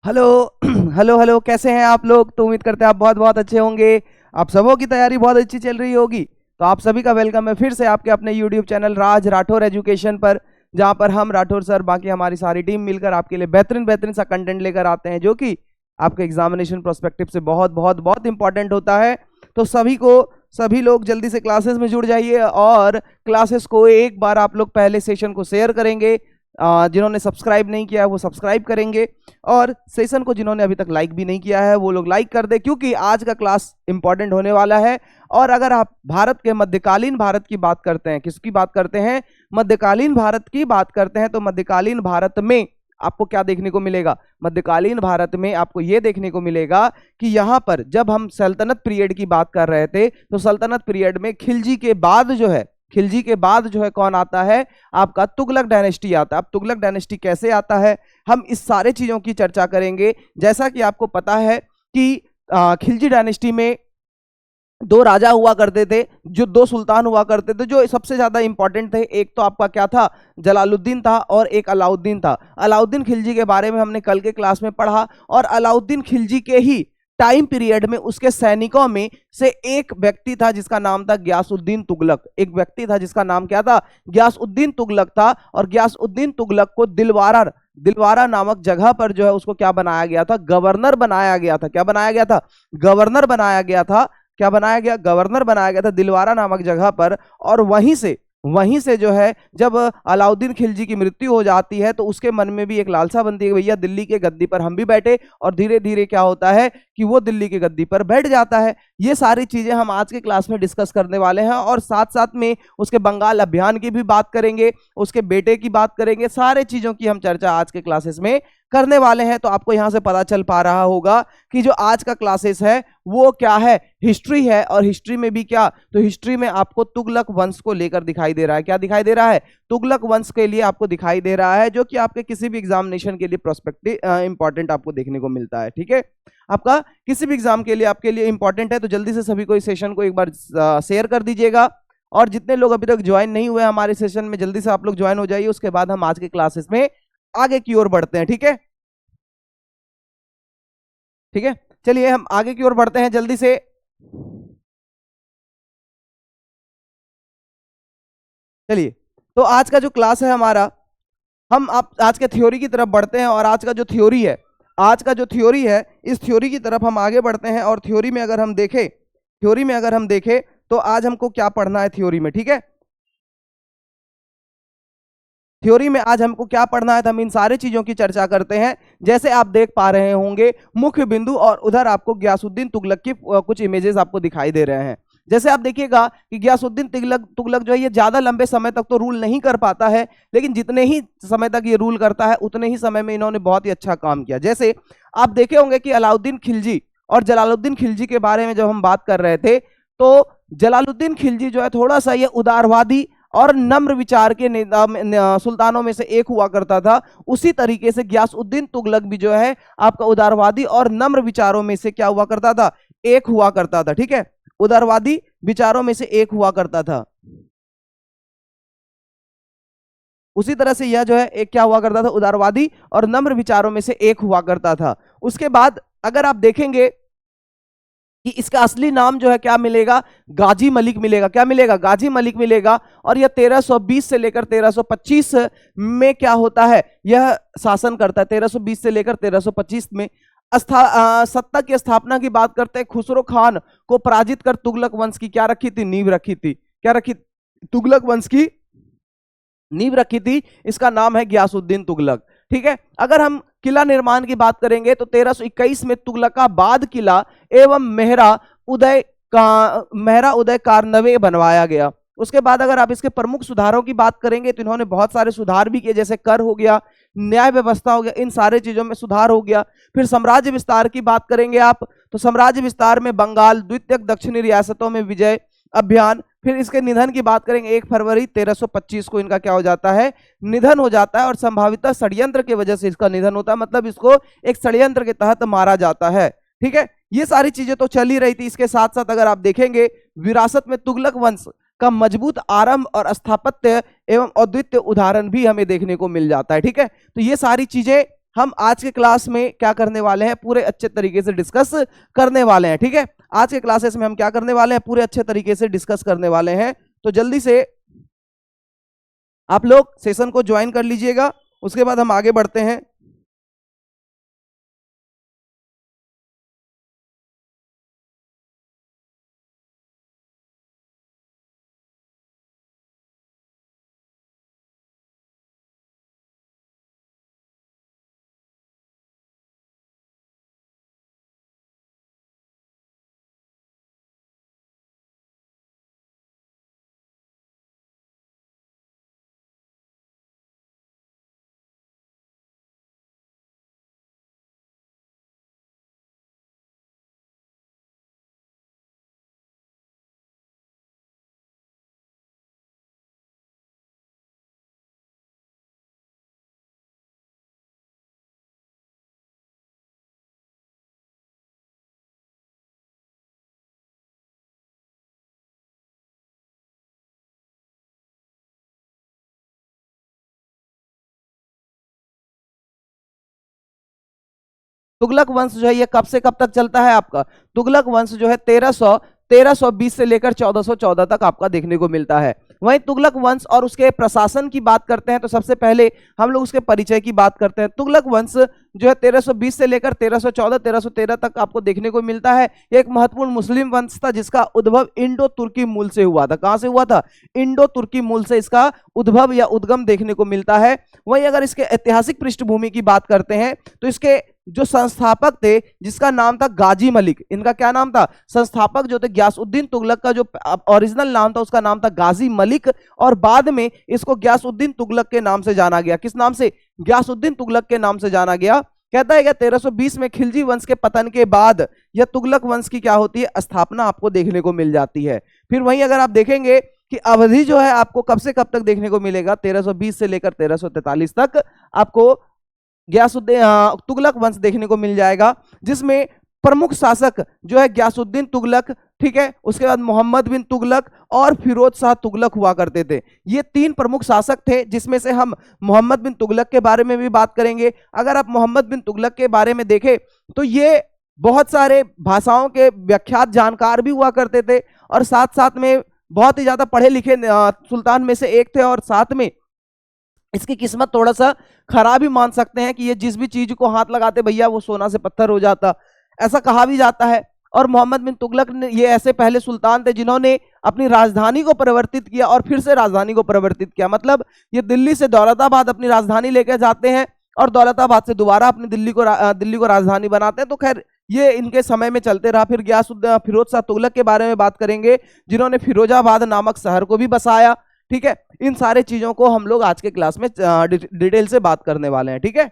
Hello hello hello, कैसे हैं आप लोग? तो उम्मीद करते हैं आप बहुत बहुत अच्छे होंगे। आप सबों की तैयारी बहुत अच्छी चल रही होगी। तो आप सभी का वेलकम है फिर से आपके अपने यूट्यूब चैनल राज राठौर एजुकेशन पर, जहां पर हम राठौर सर बाकी हमारी सारी टीम मिलकर आपके लिए बेहतरीन बेहतरीन सा कंटेंट लेकर आते हैं, जो कि आपके एग्जामिनेशन प्रोस्पेक्टिव से बहुत बहुत बहुत इंपॉर्टेंट होता है। तो सभी लोग जल्दी से क्लासेस में जुड़ जाइए, और क्लासेस को एक बार आप लोग पहले सेशन को शेयर करेंगे। जिन्होंने सब्सक्राइब नहीं किया है वो सब्सक्राइब करेंगे, और सेशन को जिन्होंने अभी तक लाइक भी नहीं किया है वो लोग लाइक कर दे, क्योंकि आज का क्लास इंपॉर्टेंट होने वाला है। और अगर आप भारत के मध्यकालीन भारत की बात करते हैं, किसकी बात करते हैं? मध्यकालीन भारत की बात करते हैं। तो मध्यकालीन भारत में आपको क्या देखने को मिलेगा? मध्यकालीन भारत में आपको यह देखने को मिलेगा कि यहां पर जब हम सल्तनत पीरियड की बात कर रहे थे, तो सल्तनत पीरियड में खिलजी के बाद जो है कौन आता है? आपका तुगलक डायनेस्टी आता है। अब तुगलक डायनेस्टी कैसे आता है, हम इस सारे चीजों की चर्चा करेंगे। जैसा कि आपको पता है कि खिलजी डायनेस्टी में दो राजा हुआ करते थे, जो दो सुल्तान हुआ करते थे, जो सबसे ज्यादा इंपॉर्टेंट थे। एक तो आपका क्या था? जलालुद्दीन था, और एक अलाउद्दीन था। अलाउद्दीन खिलजी के बारे में हमने कल के क्लास में पढ़ा, और अलाउद्दीन खिलजी के ही टाइम पीरियड में उसके सैनिकों में से एक व्यक्ति था जिसका नाम था गियासुद्दीन तुगलक। एक व्यक्ति था जिसका नाम क्या था? गियासुद्दीन तुगलक था। और गियासुद्दीन तुगलक को दिलवारा नामक जगह पर जो है उसको क्या बनाया गया था? गवर्नर बनाया गया था। क्या बनाया गया था? गवर्नर बनाया गया था। क्या बनाया गया? गवर्नर बनाया गया था दिलवारा नामक जगह पर। और वहीं से जो है जब अलाउद्दीन खिलजी की मृत्यु हो जाती है, तो उसके मन में भी एक लालसा बनती है, भैया दिल्ली के गद्दी पर हम भी बैठे। और धीरे धीरे क्या होता है कि वो दिल्ली के गद्दी पर बैठ जाता है। ये सारी चीजें हम आज के क्लास में डिस्कस करने वाले हैं, और साथ साथ में उसके बंगाल अभियान की भी बात करेंगे, उसके बेटे की बात करेंगे। सारे चीजों की हम चर्चा आज के क्लासेस में करने वाले हैं। तो आपको यहां से पता चल पा रहा होगा कि जो आज का क्लासेस है वो क्या है? हिस्ट्री है। और हिस्ट्री में भी क्या? तो हिस्ट्री में आपको तुगलक वंश को लेकर दिखाई दे रहा है। क्या दिखाई दे रहा है? तुगलक वंश के लिए आपको दिखाई दे रहा है, जो कि आपके किसी भी एग्जामिनेशन के लिए प्रोस्पेक्टिव इंपॉर्टेंट आपको देखने को मिलता है। ठीक है, आपका किसी भी एग्जाम के लिए आपके लिए इंपॉर्टेंट है। तो जल्दी से सभी को इस सेशन को एक बार शेयर कर दीजिएगा, और जितने लोग अभी तक ज्वाइन नहीं हुए हमारे सेशन में, जल्दी से आप लोग ज्वाइन हो जाइए। उसके बाद हम आज के क्लासेस में आगे की ओर बढ़ते हैं। ठीक है, ठीक है, चलिए हम आगे की ओर बढ़ते हैं जल्दी से। चलिए, तो आज का जो क्लास है हमारा, हम आप आज के थ्योरी की तरफ बढ़ते हैं। और आज का जो थ्योरी है इस थ्योरी की तरफ हम आगे बढ़ते हैं। और थ्योरी में अगर हम देखें तो आज हमको क्या पढ़ना है थ्योरी में? ठीक है, थ्योरी में आज हमको क्या पढ़ना है, तो हम इन सारी चीजों की चर्चा करते हैं। जैसे आप देख पा रहे होंगे मुख्य बिंदु, और उधर आपको गियासुद्दीन तुगलक की कुछ इमेजेस आपको दिखाई दे रहे हैं। जैसे आप देखिएगा कि गियासुद्दीन तुगलक जो है ये ज्यादा लंबे समय तक तो रूल नहीं कर पाता है, लेकिन जितने ही समय तक ये रूल करता है उतने ही समय में इन्होंने बहुत ही अच्छा काम किया। जैसे आप देखे होंगे कि अलाउद्दीन खिलजी और जलालुद्दीन खिलजी के बारे में जब हम बात कर रहे थे, तो जलालुद्दीन खिलजी जो है थोड़ा सा ये उदारवादी और नम्र विचार के सुल्तानों में से एक हुआ करता था। उसी तरीके से गियासुद्दीन तुगलक भी जो है आपका उदारवादी और नम्र विचारों में से क्या हुआ करता था? एक हुआ करता था। ठीक है, उदारवादी विचारों में से एक हुआ करता था। उसी तरह से यह जो है एक क्या हुआ करता था? उदारवादी और नम्र विचारों में से एक हुआ करता था। उसके बाद अगर आप देखेंगे कि इसका असली नाम जो है क्या मिलेगा? गाजी मलिक मिलेगा। क्या मिलेगा? गाजी मलिक मिलेगा। और यह 1320 से लेकर 1325 में क्या होता है? यह शासन करता है। 1320 से लेकर 1325 में सत्ता की स्थापना की बात करते हैं। खुसरो खान को पराजित कर तुगलक वंश की क्या रखी थी? नींव रखी थी। क्या रखी? तुगलक वंश की नींव रखी थी। इसका नाम है गियासुद्दीन तुगलक। ठीक है, अगर हम किला निर्माण की बात करेंगे तो 1321 में तुगलकाबाद किला एवं मेहरा उदय कारनवे बनवाया गया। उसके बाद अगर आप इसके प्रमुख सुधारों की बात करेंगे तो इन्होंने बहुत सारे सुधार भी किए, जैसे कर हो गया, न्याय व्यवस्था हो गया, इन सारे चीजों में सुधार हो गया। फिर साम्राज्य विस्तार की बात करेंगे आप, तो साम्राज्य विस्तार में बंगाल, द्वितीयक दक्षिणी रियासतों में विजय अभियान। फिर इसके निधन की बात करेंगे, 1 फरवरी 1325 को इनका क्या हो जाता है? निधन हो जाता है। और संभावितः षड्यंत्र की वजह से इसका निधन होता है, मतलब इसको एक षड्यंत्र के तहत मारा जाता है। ठीक है, ये सारी चीजें तो चल ही रही थी। इसके साथ साथ अगर आप देखेंगे विरासत में तुगलक वंश का मजबूत आरंभ और स्थापत्य एवं अद्वितीय उदाहरण भी हमें देखने को मिल जाता है। ठीक है, तो ये सारी चीजें हम आज के क्लास में क्या करने वाले हैं, पूरे अच्छे तरीके से डिस्कस करने वाले हैं। ठीक है, आज के क्लासेस में हम क्या करने वाले हैं, पूरे अच्छे तरीके से डिस्कस करने वाले हैं। तो जल्दी से आप लोग सेशन को ज्वाइन कर लीजिएगा, उसके बाद हम आगे बढ़ते हैं। तुगलक वंश जो है ये कब से कब तक चलता है आपका, तुगलक वंश जो है 1320 से लेकर 1414 तक आपका देखने को मिलता है। वहीं तुगलक वंश और उसके प्रशासन की बात करते हैं तो सबसे पहले हम लोग उसके परिचय की बात करते हैं। तुगलक वंश जो है 1320 से लेकर 1314 1313 तक आपको देखने को मिलता है। ये एक महत्वपूर्ण मुस्लिम वंश था जिसका उद्भव इंडो तुर्की मूल से हुआ था। कहां से हुआ था, इंडो तुर्की मूल से इसका उद्भव या उद्गम देखने को मिलता है। वहीं अगर इसके ऐतिहासिक पृष्ठभूमि की बात करते हैं तो इसके जो संस्थापक थे जिसका नाम था गाजी मलिक, इनका क्या नाम था, संस्थापक जो थे ग्यासुद्दीन तुगलक का जो ओरिजिनल नाम था उसका नाम था गाजी मलिक, और बाद में इसको ग्यासुद्दीन तुगलक के नाम से जाना गया। किस नाम से, ग्यासुद्दीन तुगलक के नाम से जाना गया। कहता है कि 1320 में खिलजी वंश के पतन के बाद यह तुगलक वंश की क्या होती है, स्थापना आपको देखने को मिल जाती है। फिर वहीं अगर आप देखेंगे कि अवधि जो है आपको कब से कब तक देखने को मिलेगा, 1320 से लेकर 1343 तक आपको ग्यासुद्दीन तुगलक वंश देखने को मिल जाएगा, जिसमें प्रमुख शासक जो है ग्यासुद्दीन तुगलक, ठीक है, उसके बाद मोहम्मद बिन तुगलक और फिरोज शाह तुगलक हुआ करते थे। ये तीन प्रमुख शासक थे, जिसमें से हम मोहम्मद बिन तुगलक के बारे में भी बात करेंगे। अगर आप मोहम्मद बिन तुगलक के बारे में देखें तो ये बहुत सारे भाषाओं के विख्यात जानकार भी हुआ करते थे और साथ साथ में बहुत ही ज्यादा पढ़े लिखे सुल्तान में से एक थे, और साथ में इसकी किस्मत थोड़ा सा खराब ही मान सकते हैं कि ये जिस भी चीज को हाथ लगाते भैया वो सोना से पत्थर हो जाता, ऐसा कहा भी जाता है। और मोहम्मद बिन तुगलक ने ये ऐसे पहले सुल्तान थे जिन्होंने अपनी राजधानी को परिवर्तित किया और फिर से राजधानी को परिवर्तित किया। मतलब ये दिल्ली से दौलताबाद अपनी राजधानी लेकर जाते हैं और दौलताबाद से दोबारा अपनी दिल्ली को राजधानी बनाते हैं। तो खैर ये इनके समय में चलते रहा। फिर ग्यासुद्दीन फिरोज शाह तुगलक के बारे में बात करेंगे जिन्होंने फिरोजाबाद नामक शहर को भी बसाया। ठीक है, इन सारे चीजों को हम लोग आज के क्लास में डिटेल से बात करने वाले हैं। ठीक है,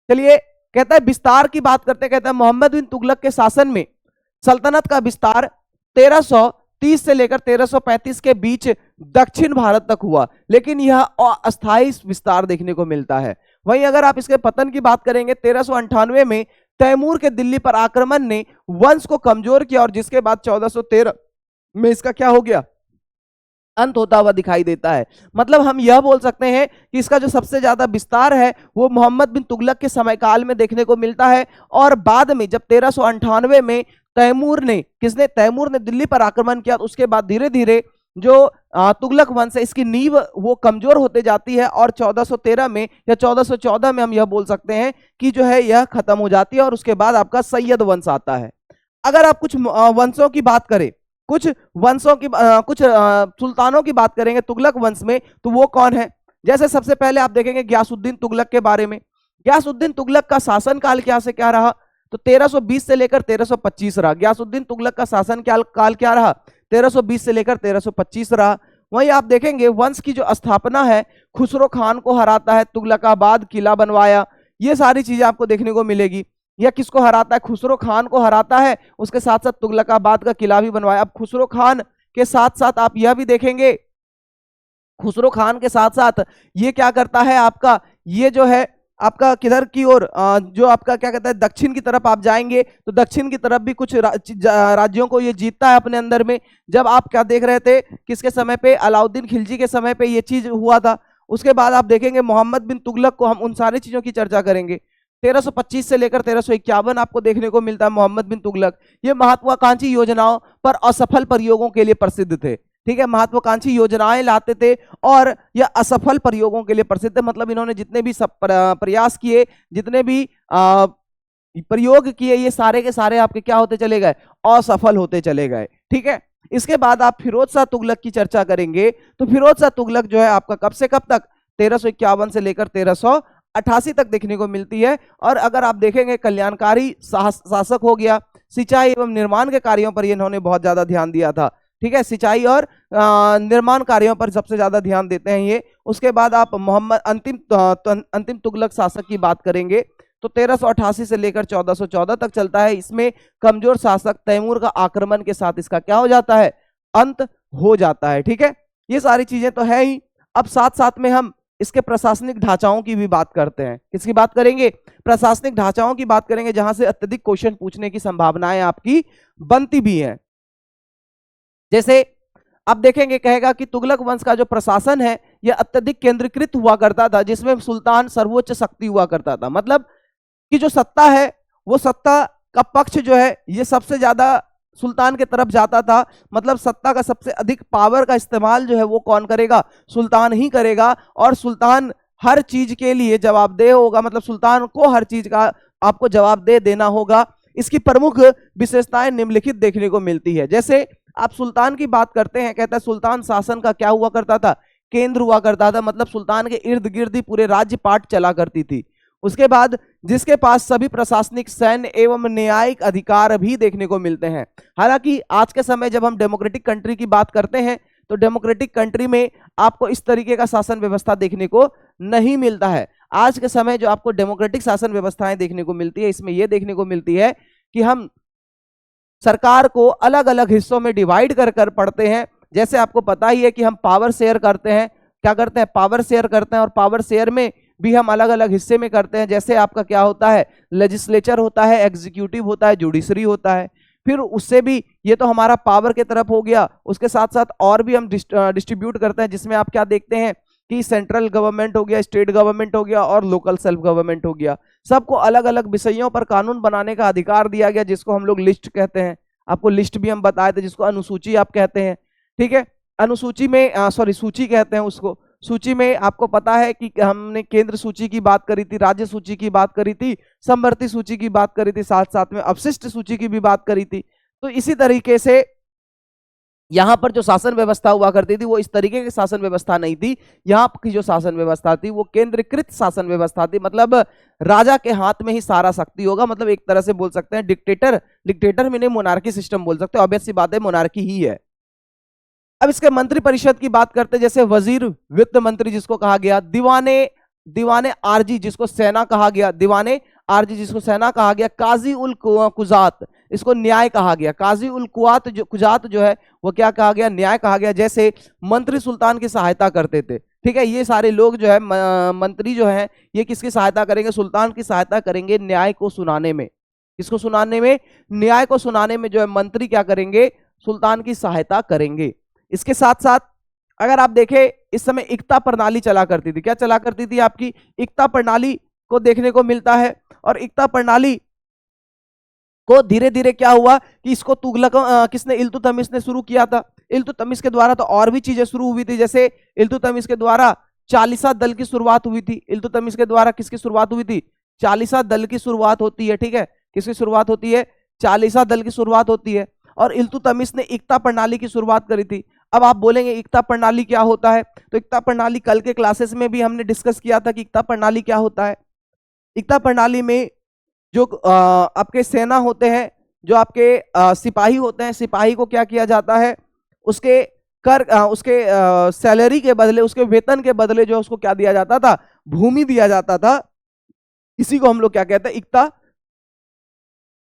चलिए, कहता है विस्तार की बात करते, कहता है मोहम्मद बिन तुगलक के शासन में सल्तनत का विस्तार 1330 से लेकर 1335 के बीच दक्षिण भारत तक हुआ, लेकिन यह अस्थायी विस्तार देखने को मिलता है। वहीं अगर आप इसके पतन की बात करेंगे 1398 में तैमूर के दिल्ली पर आक्रमण ने वंश को कमजोर किया और जिसके बाद 1413 में इसका क्या हो गया, अंत होता हुआ दिखाई देता है। मतलब हम यह बोल सकते हैं कि इसका जो सबसे ज्यादा विस्तार है वो मोहम्मद बिन तुगलक के समय काल में देखने को मिलता है, और बाद में जब 1398 में तैमूर ने दिल्ली पर आक्रमण किया तो उसके बाद धीरे धीरे जो तुगलक वंश है इसकी नींव वो कमजोर होते जाती है, और 1413 में या 1414 में हम यह बोल सकते हैं कि जो है यह खत्म हो जाती है, और उसके बाद आपका सैयद वंश आता है। अगर आप कुछ वंशों की बात करें, कुछ सुल्तानों की बात करेंगे तुगलक वंश में, तो वो कौन है, जैसे सबसे पहले आप देखेंगे ग्यासुद्दीन तुगलक के बारे में। ग्यासुद्दीन तुगलक का शासन काल क्या से क्या रहा, तो 1320 से लेकर 1325 रहा। ग्यासुद्दीन तुगलक का शासन काल क्या रहा, 1320 से लेकर 1325 रहा। वहीं आप देखेंगे वंश की जो स्थापना है, खुसरो खान को हराता है, तुगलकाबाद किला बनवाया, ये सारी चीजें आपको देखने को मिलेगी। यह किसको हराता है, खुसरो खान को हराता है, उसके साथ साथ तुगलकाबाद का किला भी बनवाया। अब खुसरो खान के साथ साथ आप यह भी देखेंगे, खुसरो खान के साथ साथ ये क्या करता है आपका, ये जो है आपका किधर की ओर जो आपका क्या कहता है दक्षिण की तरफ आप जाएंगे तो दक्षिण की तरफ भी कुछ राज्यों को ये जीतता है अपने अंदर में। जब आप क्या देख रहे थे, किसके समय पे, अलाउद्दीन खिलजी के समय पे ये चीज हुआ था। उसके बाद आप देखेंगे मोहम्मद बिन तुगलक को, हम उन सारी चीजों की चर्चा करेंगे। 1325 से लेकर 1351 आपको देखने को मिलता है मोहम्मद बिन तुगलक। ये महत्वाकांक्षी योजनाओं पर असफल प्रयोगों के लिए प्रसिद्ध थे। ठीक है, महत्वाकांक्षी योजनाएं लाते थे और यह असफल प्रयोगों के लिए प्रसिद्ध है। मतलब इन्होंने जितने भी प्रयास किए, जितने भी प्रयोग किए, ये सारे के सारे आपके क्या होते चले गए, असफल होते चले गए। ठीक है, इसके बाद आप फिरोज शाह तुगलक की चर्चा करेंगे। तो फिरोज शाह तुगलक जो है आपका कब से कब तक, 1351 से लेकर 1388 तक देखने को मिलती है। और अगर आप देखेंगे कल्याणकारी शासक हो गया, सिंचाई एवं निर्माण के कार्यों पर इन्होंने बहुत ज्यादा ध्यान दिया था। ठीक है, सिंचाई और निर्माण कार्यों पर सबसे ज्यादा ध्यान देते हैं ये। उसके बाद आप मोहम्मद अंतिम तुगलक शासक की बात करेंगे तो 1388 से लेकर 1414 तक चलता है। इसमें कमजोर शासक तैमूर का आक्रमण के साथ इसका क्या हो जाता है, अंत हो जाता है। ठीक है, ये सारी चीजें तो है ही। अब साथ साथ में हम इसके प्रशासनिक ढांचाओं की भी बात करते हैं। किसकी बात करेंगे, प्रशासनिक ढांचाओं की बात करेंगे, जहां से अत्यधिक क्वेश्चन पूछने की संभावनाएं आपकी बनती भी हैं। जैसे आप देखेंगे, कहेगा कि तुगलक वंश का जो प्रशासन है यह अत्यधिक केंद्रीकृत हुआ करता था, जिसमें सुल्तान सर्वोच्च शक्ति हुआ करता था। मतलब कि जो सत्ता है वो सत्ता का पक्ष जो है ये सबसे ज्यादा सुल्तान के तरफ जाता था। मतलब सत्ता का सबसे अधिक पावर का इस्तेमाल जो है वो कौन करेगा, सुल्तान ही करेगा। और सुल्तान हर चीज के लिए जवाबदेह होगा, मतलब सुल्तान को हर चीज का आपको जवाबदेह देना होगा। इसकी प्रमुख विशेषताएं निम्नलिखित देखने को मिलती है। जैसे आप सुल्तान की बात करते हैं, कहता है सुल्तान शासन का क्या हुआ करता था, केंद्र हुआ करता था। मतलब सुल्तान के इर्द गिर्द ही पूरे राज्य पाट चला करती थी। उसके बाद जिसके पास सभी प्रशासनिक, सैन्य एवं न्यायिक अधिकार भी देखने को मिलते हैं। हालांकि आज के समय जब हम डेमोक्रेटिक कंट्री की बात करते हैं तो डेमोक्रेटिक कंट्री में आपको इस तरीके का शासन व्यवस्था देखने को नहीं मिलता है। आज के समय जो आपको डेमोक्रेटिक शासन व्यवस्थाएं देखने को मिलती है, इसमें यह देखने को मिलती है कि हम सरकार को अलग अलग हिस्सों में डिवाइड कर कर पढ़ते हैं। जैसे आपको पता ही है कि हम पावर शेयर करते हैं, क्या करते हैं, पावर शेयर करते हैं। और पावर शेयर में भी हम अलग अलग हिस्से में करते हैं। जैसे आपका क्या होता है, लेजिस्लेचर होता है, एग्जीक्यूटिव होता है, जुडिशरी होता है। फिर उससे भी, ये तो हमारा पावर के तरफ हो गया। उसके साथ साथ और भी हम डिस्ट्रीब्यूट करते हैं, जिसमें आप क्या देखते हैं कि सेंट्रल गवर्नमेंट हो गया, स्टेट गवर्नमेंट हो गया और लोकल सेल्फ गवर्नमेंट हो गया। सबको अलग अलग विषयों पर कानून बनाने का अधिकार दिया गया, जिसको हम लोग लिस्ट कहते हैं। आपको लिस्ट भी हम बताए थे, जिसको अनुसूची आप कहते हैं। ठीक है, अनुसूची में सूची कहते हैं उसको। सूची में आपको पता है कि हमने केंद्र सूची की बात करी थी, राज्य सूची की बात करी थी, समवर्ती सूची की बात करी थी, साथ साथ में अवशिष्ट सूची की भी बात करी थी। तो इसी तरीके से यहां पर जो शासन व्यवस्था हुआ करती थी वो इस तरीके की शासन व्यवस्था नहीं थी। यहाँ की जो शासन व्यवस्था थी वो केंद्रीकृत शासन व्यवस्था थी। मतलब राजा के हाथ में ही सारा शक्ति होगा। मतलब एक तरह से बोल सकते हैं डिक्टेटर में नहीं, मोनार्की सिस्टम बोल सकते हैं। ऑब्वियस सी बात है, मोनार्की ही है। अब इसके मंत्री परिषद की बात करते हैं। जैसे वजीर, वित्त मंत्री जिसको कहा गया, दीवाने आरजी जिसको सेना कहा गया, दीवाने आरजी जिसको सेना कहा गया, काजी उल कुजात इसको न्याय कहा गया। काजी उल कुजात जो है वो क्या कहा गया, न्याय कहा गया। जैसे मंत्री सुल्तान की सहायता करते थे। ठीक है, ये सारे लोग जो है मंत्री जो है ये किसकी सहायता करेंगे, सुल्तान की सहायता करेंगे न्याय को सुनाने में। किसको सुनाने में, न्याय को सुनाने में जो है मंत्री क्या करेंगे, सुल्तान की सहायता करेंगे। इसके साथ साथ अगर आप देखें, इस समय इक्ता प्रणाली चला करती थी। क्या चला करती थी, आपकी इक्ता प्रणाली को देखने को मिलता है। और इक्ता प्रणाली को धीरे धीरे क्या हुआ कि इसको तुगलक किसने, इल्तुतमिश ने शुरू किया था। इल्तुतमिश के द्वारा तो और भी चीजें शुरू हुई थी। जैसे इल्तुतमिश के द्वारा चालीसा दल की शुरुआत हुई थी। इल्तुतमिश के द्वारा किसकी शुरुआत हुई थी, चालीसा दल की शुरुआत होती है। ठीक है, किसकी शुरुआत होती है, चालीसा दल की शुरुआत होती है। और इल्तुतमिश ने इक्ता प्रणाली की शुरुआत करी थी। अब आप बोलेंगे इक्ता प्रणाली क्या होता है, तो इक्ता प्रणाली कल के क्लासेस में भी हमने डिस्कस किया था कि इक्ता प्रणाली क्या होता है। इक्ता प्रणाली में जो आपके सेना होते हैं, जो आपके सिपाही होते हैं, सिपाही को क्या किया जाता है, उसके उसके सैलरी के बदले, उसके वेतन के बदले जो उसको क्या दिया जाता था, भूमि दिया जाता था। इसी को हम लोग क्या कहते हैं, इक्ता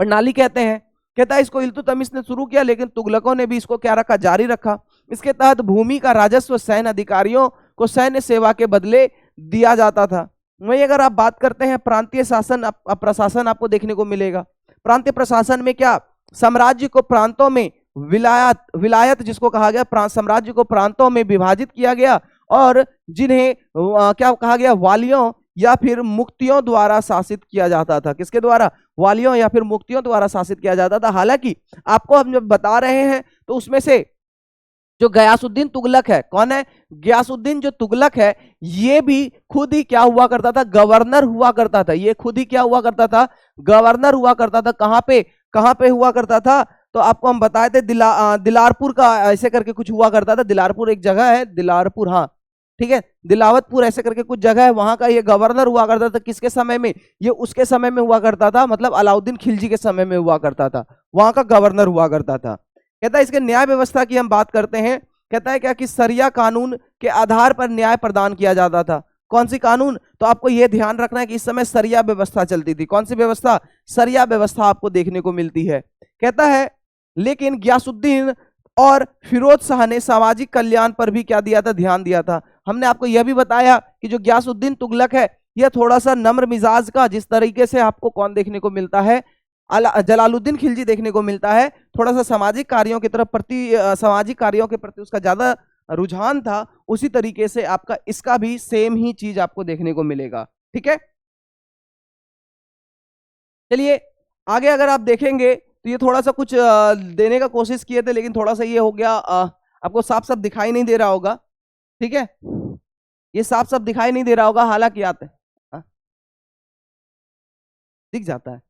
प्रणाली कहते हैं। कहता है इसको इल्तुतमिश ने शुरू किया, लेकिन तुगलकों ने भी इसको क्या रखा, जारी रखा। इसके तहत भूमि का राजस्व सैन्य अधिकारियों को सैन्य सेवा के बदले दिया जाता था। वहीं अगर आप बात करते हैं प्रांतीय शासन, प्रशासन आपको देखने को मिलेगा। प्रांतीय प्रशासन में क्या, साम्राज्य को प्रांतों में, विलायत जिसको कहा गया, साम्राज्य को प्रांतों में विभाजित किया गया और जिन्हें क्या कहा गया, वालियों या फिर मुक्तियों द्वारा शासित किया जाता था। किसके द्वारा? वालियों या फिर मुक्तियों द्वारा शासित किया जाता था। हालांकि आपको हम जब बता रहे हैं तो उसमें से जो गयासुद्दीन तुगलक है, कौन है? गयासुद्दीन जो तुगलक है, ये भी खुद ही क्या हुआ करता था? गवर्नर हुआ करता था। ये खुद ही क्या हुआ करता था? गवर्नर हुआ करता था। कहां पे हुआ करता था? तो आपको हम बताए थे दिलारपुर का ऐसे करके कुछ हुआ करता था। दिलारपुर एक जगह है, दिलारपुर, हाँ ठीक है, दिलावतपुर ऐसे करके कुछ जगह है, वहां का ये गवर्नर हुआ करता था। किसके समय में? ये उसके समय में हुआ करता था, मतलब अलाउद्दीन खिलजी के समय में हुआ करता था, वहां का गवर्नर हुआ करता था। कहता है इसके न्याय व्यवस्था की हम बात करते हैं। कहता है क्या कि सरिया कानून के आधार पर न्याय प्रदान किया जाता था। कौन सी कानून? तो आपको यह ध्यान रखना है कि इस समय सरिया व्यवस्था चलती थी। कौन सी व्यवस्था? सरिया व्यवस्था आपको देखने को मिलती है। कहता है लेकिन गयासुद्दीन और फिरोज शाह ने सामाजिक कल्याण पर भी क्या दिया था? ध्यान दिया था। हमने आपको यह भी बताया कि जो गयासुद्दीन तुगलक है यह थोड़ा सा नम्र मिजाज का, जिस तरीके से आपको कौन देखने को मिलता है? जलालुद्दीन खिलजी देखने को मिलता है। थोड़ा सा सामाजिक कार्यों की तरफ सामाजिक कार्यों के प्रति उसका ज्यादा रुझान था। उसी तरीके से आपका इसका भी सेम ही चीज आपको देखने को मिलेगा। ठीक है, चलिए आगे अगर आप देखेंगे तो ये थोड़ा सा कुछ देने का कोशिश किए थे, लेकिन थोड़ा सा ये हो गया, आपको साफ साफ दिखाई नहीं दे रहा होगा। ठीक है, ये साफ साफ दिखाई नहीं दे रहा होगा, हालांकि आते दिख जाता है।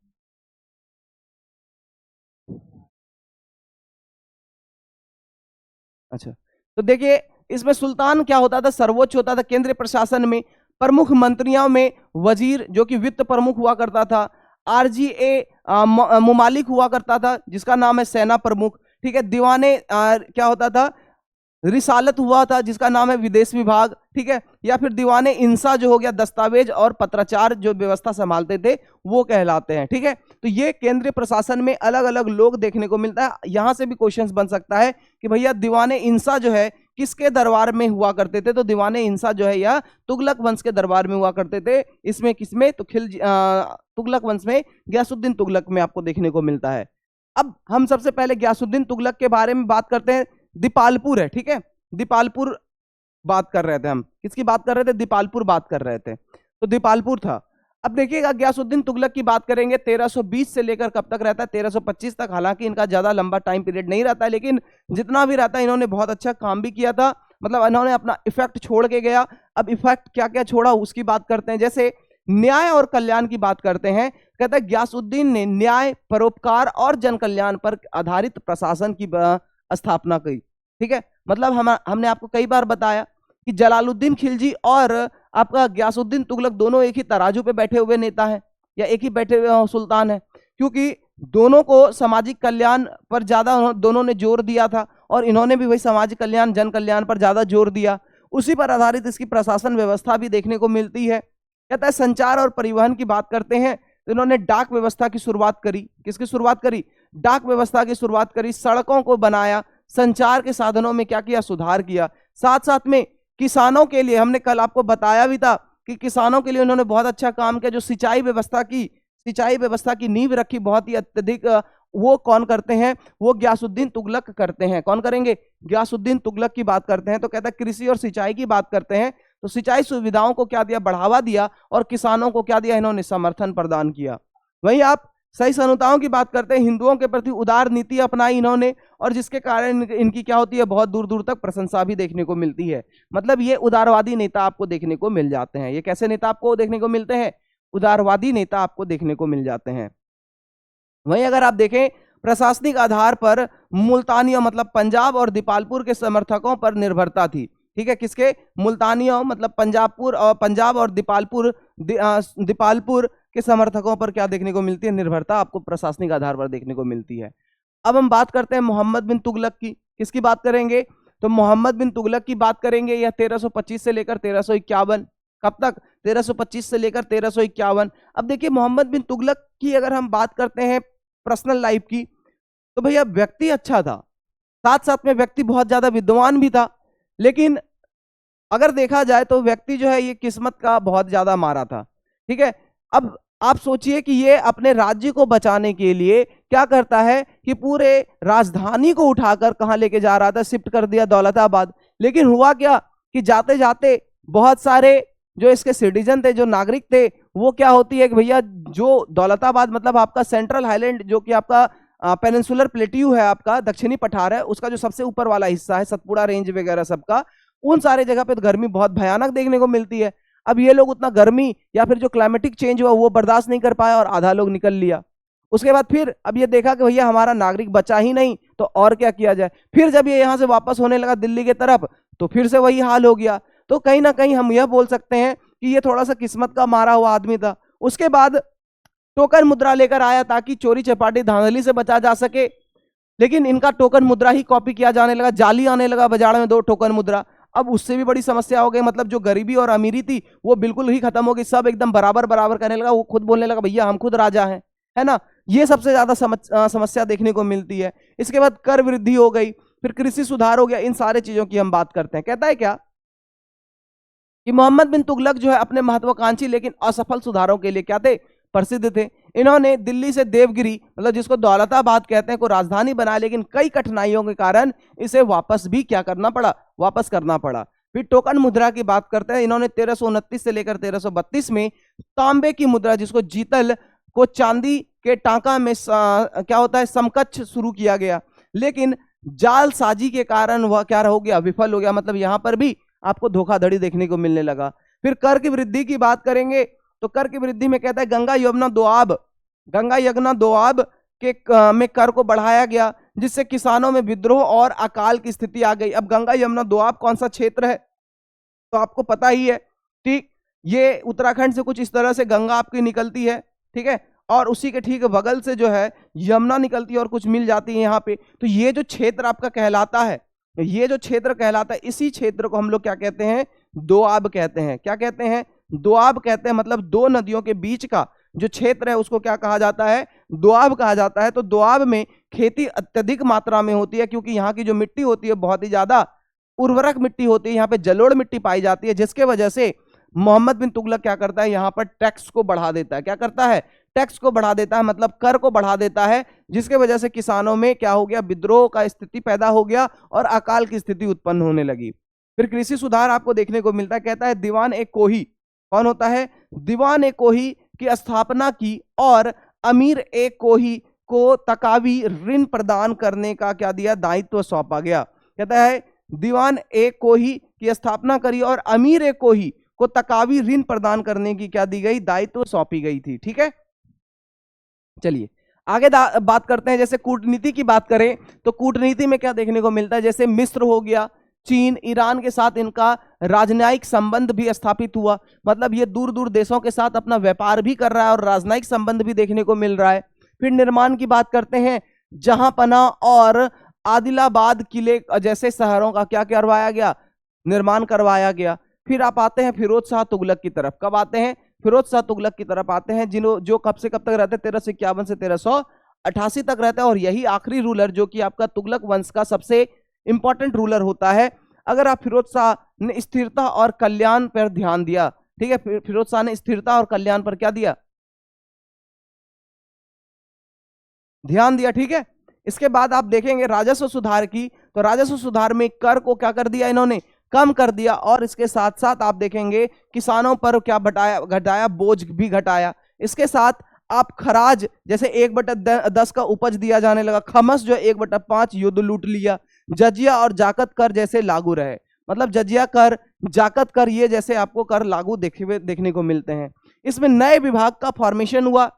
अच्छा, तो देखिए इसमें सुल्तान क्या होता था? सर्वोच्च होता था केंद्रीय प्रशासन में। प्रमुख मंत्रियों में वजीर जो कि वित्त प्रमुख हुआ करता था। आरजीए मुमालिक हुआ करता था जिसका नाम है सेना प्रमुख। ठीक है, दीवाने क्या होता था? रिसालत हुआ था जिसका नाम है विदेश विभाग। ठीक है, या फिर दीवाने इंसा जो हो गया दस्तावेज और पत्राचार जो व्यवस्था संभालते थे वो कहलाते हैं। ठीक है, तो ये केंद्रीय प्रशासन में अलग अलग लोग देखने को मिलता है। यहां से भी क्वेश्चंस बन सकता है कि भैया दीवाने इंसा जो है किसके दरबार में हुआ करते थे? तो दीवाने इंसा जो है यह तुगलक वंश के दरबार में हुआ करते थे। इसमें किसमें? तो तुगलक वंश में गयासुद्दीन तुगलक में आपको देखने को मिलता है। अब हम सबसे पहले गयासुद्दीन तुगलक के बारे में बात करते हैं। दीपालपुर है, ठीक है, दीपालपुर बात कर रहे थे हम। किसकी बात कर रहे थे? दीपालपुर बात कर रहे थे, तो दीपालपुर था। अब देखिएगा गयासुद्दीन तुगलक की बात करेंगे 1320 से लेकर कब तक रहता है? 1325 तक। हालांकि इनका ज्यादा लंबा टाइम पीरियड नहीं रहता है, लेकिन जितना भी रहता है इन्होंने बहुत अच्छा काम भी किया था। मतलब इन्होंने अपना इफेक्ट छोड़ के गया। अब इफेक्ट क्या क्या छोड़ा उसकी बात करते हैं। जैसे न्याय और कल्याण की बात करते हैं। कहते हैं गयासुद्दीन ने न्याय, परोपकार और जन कल्याण पर आधारित प्रशासन की स्थापना की। ठीक है, मतलब हमने आपको कई बार बताया कि जलालुद्दीन खिलजी और आपका गयासुद्दीन तुगलक दोनों एक ही तराजू पे बैठे हुए नेता हैं या एक ही बैठे हुए सुल्तान है, क्योंकि दोनों को सामाजिक कल्याण पर ज्यादा दोनों ने जोर दिया था और इन्होंने भी वही सामाजिक कल्याण, जन कल्याण पर ज्यादा जोर दिया। उसी पर आधारित इसकी प्रशासन व्यवस्था भी देखने को मिलती है। कहता है संचार और परिवहन की बात करते हैं तो इन्होंने डाक व्यवस्था की शुरुआत करी। किसकी शुरुआत करी? डाक व्यवस्था की शुरुआत करी। सड़कों को बनाया, संचार के साधनों में क्या किया? सुधार किया। साथ साथ में किसानों के लिए, हमने कल आपको बताया भी था कि किसानों के लिए उन्होंने बहुत अच्छा काम किया। जो सिंचाई व्यवस्था की नींव रखी बहुत ही अत्यधिक, वो कौन करते हैं? वो गयासुद्दीन तुगलक करते हैं। कौन करेंगे? गयासुद्दीन तुगलक की बात करते हैं। तो कहता है कृषि और सिंचाई की बात करते हैं तो सिंचाई सुविधाओं को क्या दिया? बढ़ावा दिया। और किसानों को क्या दिया? इन्होंने समर्थन प्रदान किया। वहीं आप सहिष्णुताओं की बात करते हैं। हिंदुओं के प्रति उदार नीति अपनाई इन्होंने और जिसके कारण इनकी क्या होती है? बहुत दूर दूर तक प्रशंसा भी देखने को मिलती है। मतलब ये उदारवादी नेता आपको देखने को मिल जाते हैं। ये कैसे नेता आपको देखने को मिलते हैं? उदारवादी नेता आपको देखने को मिल जाते हैं। वहीं अगर आप देखें प्रशासनिक आधार पर मुल्तानियों मतलब पंजाब और दीपालपुर के समर्थकों पर निर्भरता थी। ठीक है, किसके? मुल्तानियों मतलब पंजाब और दीपालपुर के समर्थकों पर क्या देखने को मिलती है? निर्भरता आपको प्रशासनिक आधार पर देखने को मिलती है। अब हम बात करते हैं मोहम्मद बिन तुगलक की। किसकी बात करेंगे? तो मोहम्मद बिन तुगलक की बात करेंगे। यह 1325 से लेकर 1351। कब तक? 1325 से लेकर 1351। अब देखिए मोहम्मद बिन तुगलक की अगर हम बात करते हैं पर्सनल लाइफ की, तो भैया व्यक्ति अच्छा था, साथ साथ में व्यक्ति बहुत ज्यादा विद्वान भी था। लेकिन अगर देखा जाए तो व्यक्ति जो है ये किस्मत का बहुत ज्यादा मारा था। ठीक है, अब आप सोचिए कि ये अपने राज्य को बचाने के लिए क्या करता है कि पूरे राजधानी को उठाकर कहां लेके जा रहा था? शिफ्ट कर दिया दौलताबाद। लेकिन हुआ क्या कि जाते जाते बहुत सारे जो इसके सिटीजन थे, जो नागरिक थे, वो क्या होती है कि भैया जो दौलताबाद मतलब आपका सेंट्रल हाईलैंड जो कि आपका पेनिनसुलर प्लेट्यू है, आपका दक्षिणी पठार है, उसका जो सबसे ऊपर वाला हिस्सा है, सतपुड़ा रेंज वगैरह सबका, उन सारे जगह पे तो गर्मी बहुत भयानक देखने को मिलती है। अब ये लोग उतना गर्मी या फिर जो क्लाइमेटिक चेंज हुआ वो बर्दाश्त नहीं कर पाया और आधा लोग निकल लिया। उसके बाद फिर अब ये देखा कि भैया हमारा नागरिक बचा ही नहीं, तो और क्या किया जाए। फिर जब ये यहाँ से वापस होने लगा दिल्ली की तरफ, तो फिर से वही हाल हो गया। तो कहीं ना कहीं हम यह बोल सकते हैं कि ये थोड़ा सा किस्मत का मारा हुआ आदमी था। उसके बाद टोकन मुद्रा लेकर आया ताकि चोरी चपाटी धांधली से बचा जा सके, लेकिन इनका टोकन मुद्रा ही कॉपी किया जाने लगा, जाली आने लगा बाजार में 2 टोकन मुद्रा। अब उससे भी बड़ी समस्या हो गई, मतलब जो गरीबी और अमीरी थी वो बिल्कुल ही खत्म हो गई, सब एकदम बराबर बराबर करने लगा। वो खुद बोलने लगा भैया हम खुद राजा हैं, है ना। ये सबसे ज्यादा समस्या देखने को मिलती है। इसके बाद कर वृद्धि हो गई, फिर कृषि सुधार हो गया। इन सारे चीजों की हम बात करते हैं। कहता है क्या कि मोहम्मद बिन तुगलक जो है अपने महत्वाकांक्षी लेकिन असफल सुधारों के लिए क्या थे, प्रसिद्ध थे। इन्होंने दिल्ली से देवगिरी मतलब जिसको दौलताबाद कहते हैं को राजधानी बनाया, लेकिन कई कठिनाइयों के कारण इसे वापस भी क्या करना पड़ा, वापस करना पड़ा। फिर टोकन मुद्रा की बात करते हैं। इन्होंने 1329 से लेकर 1332 में तांबे की मुद्रा जिसको जीतल को चांदी के टांका में क्या होता है समकक्ष शुरू किया गया, लेकिन जालसाजी के कारण वह क्या हो गया, विफल हो गया। मतलब यहां पर भी आपको धोखाधड़ी देखने को मिलने लगा। फिर कर की वृद्धि की बात करेंगे तो कर की वृद्धि में कहता है गंगा यमुना दोआब के में कर को बढ़ाया गया, जिससे किसानों में विद्रोह और अकाल की स्थिति आ गई। अब गंगा यमुना दोआब कौन सा क्षेत्र है तो आपको पता ही है, ठीक। ये उत्तराखंड से कुछ इस तरह से गंगा आपकी निकलती है, ठीक है, और उसी के ठीक बगल से जो है यमुना निकलती है और कुछ मिल जाती है यहाँ पे। तो ये जो क्षेत्र आपका कहलाता है, ये जो क्षेत्र कहलाता है, इसी क्षेत्र को हम लोग क्या कहते हैं, दोआब कहते हैं। क्या कहते हैं, दोआब कहते हैं। मतलब 2 नदियों के बीच का जो क्षेत्र है उसको क्या कहा जाता है, दोआब कहा जाता है। तो दोआब में खेती अत्यधिक मात्रा में होती है, क्योंकि यहाँ की जो मिट्टी होती है बहुत ही ज्यादा उर्वरक मिट्टी होती है, यहाँ पे जलोढ़ मिट्टी पाई जाती है, जिसके वजह से मोहम्मद बिन तुगलक क्या करता है, यहाँ पर टैक्स को बढ़ा देता है। क्या करता है, टैक्स को बढ़ा देता है, मतलब कर को बढ़ा देता है, जिसके वजह से किसानों में क्या हो गया, विद्रोह का स्थिति पैदा हो गया और अकाल की स्थिति उत्पन्न होने लगी। फिर कृषि सुधार आपको देखने को मिलता है। कहता है दीवान ए कोही, कौन होता है, दीवान ए कोही की स्थापना की और अमीर ए कोही को तकावी ऋण प्रदान करने का क्या दिया, दायित्व सौंपा गया। कहता है दीवान ए कोही की स्थापना करी और अमीर ए कोही को तकावी ऋण प्रदान करने की क्या दी गई, दायित्व सौंपी गई थी। ठीक है, चलिए आगे बात करते हैं। जैसे कूटनीति की बात करें तो कूटनीति में क्या देखने को मिलता है, जैसे मिस्र हो गया, चीन, ईरान के साथ इनका राजनयिक संबंध भी स्थापित हुआ। मतलब ये दूर दूर देशों के साथ अपना व्यापार भी कर रहा है और राजनयिक संबंध भी देखने को मिल रहा है। फिर निर्माण की बात करते हैं, जहांपना और आदिलाबाद किले जैसे शहरों का क्या करवाया गया, निर्माण करवाया गया। फिर आप आते हैं फिरोज शाह तुगलक की तरफ। कब आते हैं, फिरोज शाह तुगलक की तरफ आते हैं, जो कब से कब तक रहते हैं, 1351 से 1388 तक रहता है। और यही आखिरी रूलर जो कि आपका तुगलक वंश का सबसे इंपॉर्टेंट रूलर होता है। अगर आप फिरोज शाह ने स्थिरता और कल्याण पर ध्यान दिया, ठीक है, फिरोज शाह ने स्थिरता और कल्याण पर क्या दिया, ध्यान दिया, ठीक है। इसके बाद आप देखेंगे राजस्व सुधार की, तो राजस्व सुधार में कर को क्या कर दिया इन्होंने, कम कर दिया। और इसके साथ साथ आप देखेंगे किसानों पर क्या घटाया, बोझ भी घटाया। इसके साथ आप खराज जैसे 1/10 का उपज दिया जाने लगा, खमस जो 1/5 युद्ध लूट लिया, जजिया और जाकत कर जैसे लागू रहे। मतलब जजिया कर, जाकत कर ये जैसे आपको कर लागू देखने को मिलते हैं। इसमें नए विभाग का फॉर्मेशन हुआ,